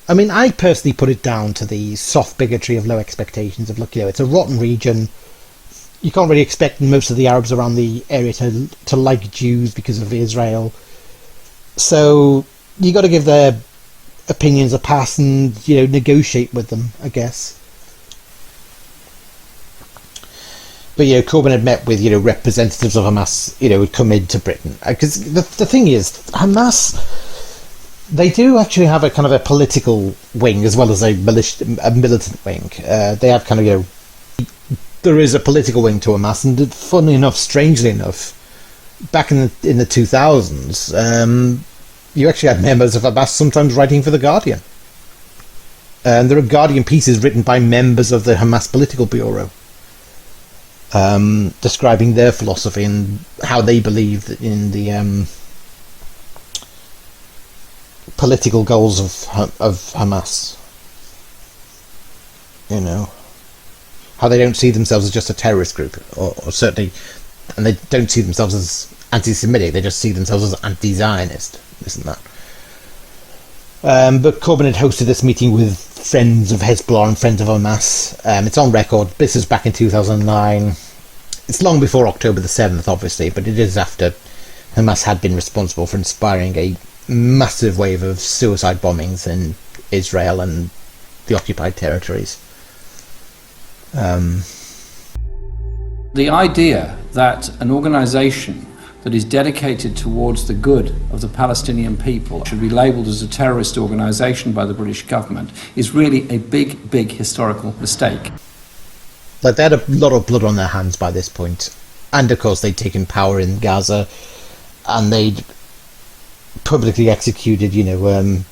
I mean, I personally put it down to the soft bigotry of low expectations of, look, it's a rotten region. You can't really expect most of the Arabs around the area to like Jews because of Israel. So you got to give their opinions a pass and, negotiate with them, I guess. But, Corbyn had met with, representatives of Hamas, who'd come into Britain. Because the thing is, Hamas... They do actually have a kind of a political wing as well as a militant wing. They have kind of, there is a political wing to Hamas, and funnily enough, strangely enough, back in the 2000s, you actually had members of Hamas sometimes writing for The Guardian. And there are Guardian pieces written by members of the Hamas political bureau, describing their philosophy and how they believe in the political goals of Hamas. How they don't see themselves as just a terrorist group, or certainly, and they don't see themselves as anti-Semitic, they just see themselves as anti-Zionist, isn't that? But Corbyn had hosted this meeting with friends of Hezbollah and friends of Hamas. It's on record. This was back in 2009. It's long before October the 7th, obviously, but it is after Hamas had been responsible for inspiring a massive wave of suicide bombings in Israel and the occupied territories. The idea that an organisation that is dedicated towards the good of the Palestinian people should be labelled as a terrorist organisation by the British government is really a big, big historical mistake. Like, they had a lot of blood on their hands by this point, and of course they'd taken power in Gaza, and they'd publicly executed, a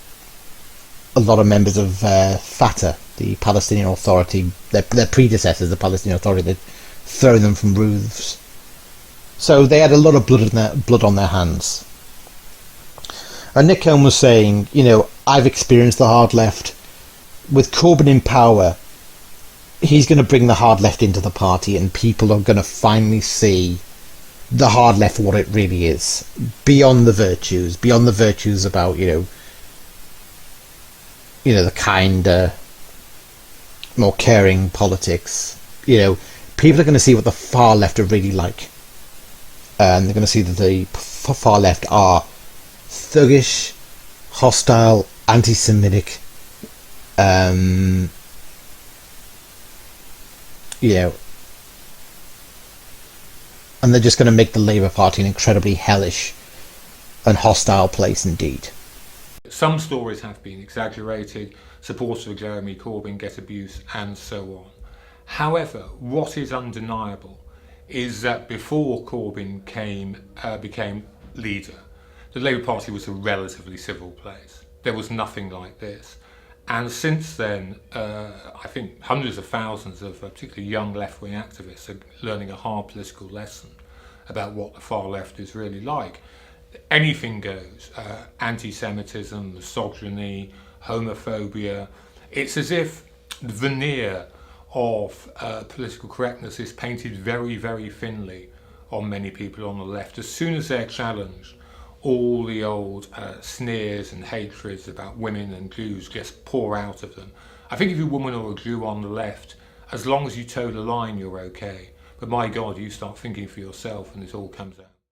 lot of members of Fatah, the Palestinian Authority, their predecessors, the Palestinian Authority. They'd thrown them from roofs. So they had a lot of blood on their hands. And Nick Cohn was saying, I've experienced the hard left. With Corbyn in power, he's going to bring the hard left into the party, and people are going to finally see the hard left for what it really is, beyond the virtues about the kinder, more caring politics. People are going to see what the far left are really like, and they're going to see that the far left are thuggish, hostile, anti-Semitic, you know, and they're just going to make the Labour Party an incredibly hellish and hostile place indeed. Some stories have been exaggerated, supporters of Jeremy Corbyn get abuse and so on. However, what is undeniable is that before Corbyn became leader, the Labour Party was a relatively civil place. There was nothing like this. And since then, I think hundreds of thousands of particularly young left-wing activists are learning a hard political lesson about what the far left is really like. Anything goes. Anti-Semitism, misogyny, homophobia. It's as if the veneer of political correctness is painted very, very thinly on many people on the left. As soon as they're challenged, all the old sneers and hatreds about women and Jews just pour out of them. I think if you're a woman or a Jew on the left, as long as you toe the line, you're okay. But my God, you start thinking for yourself and it all comes out.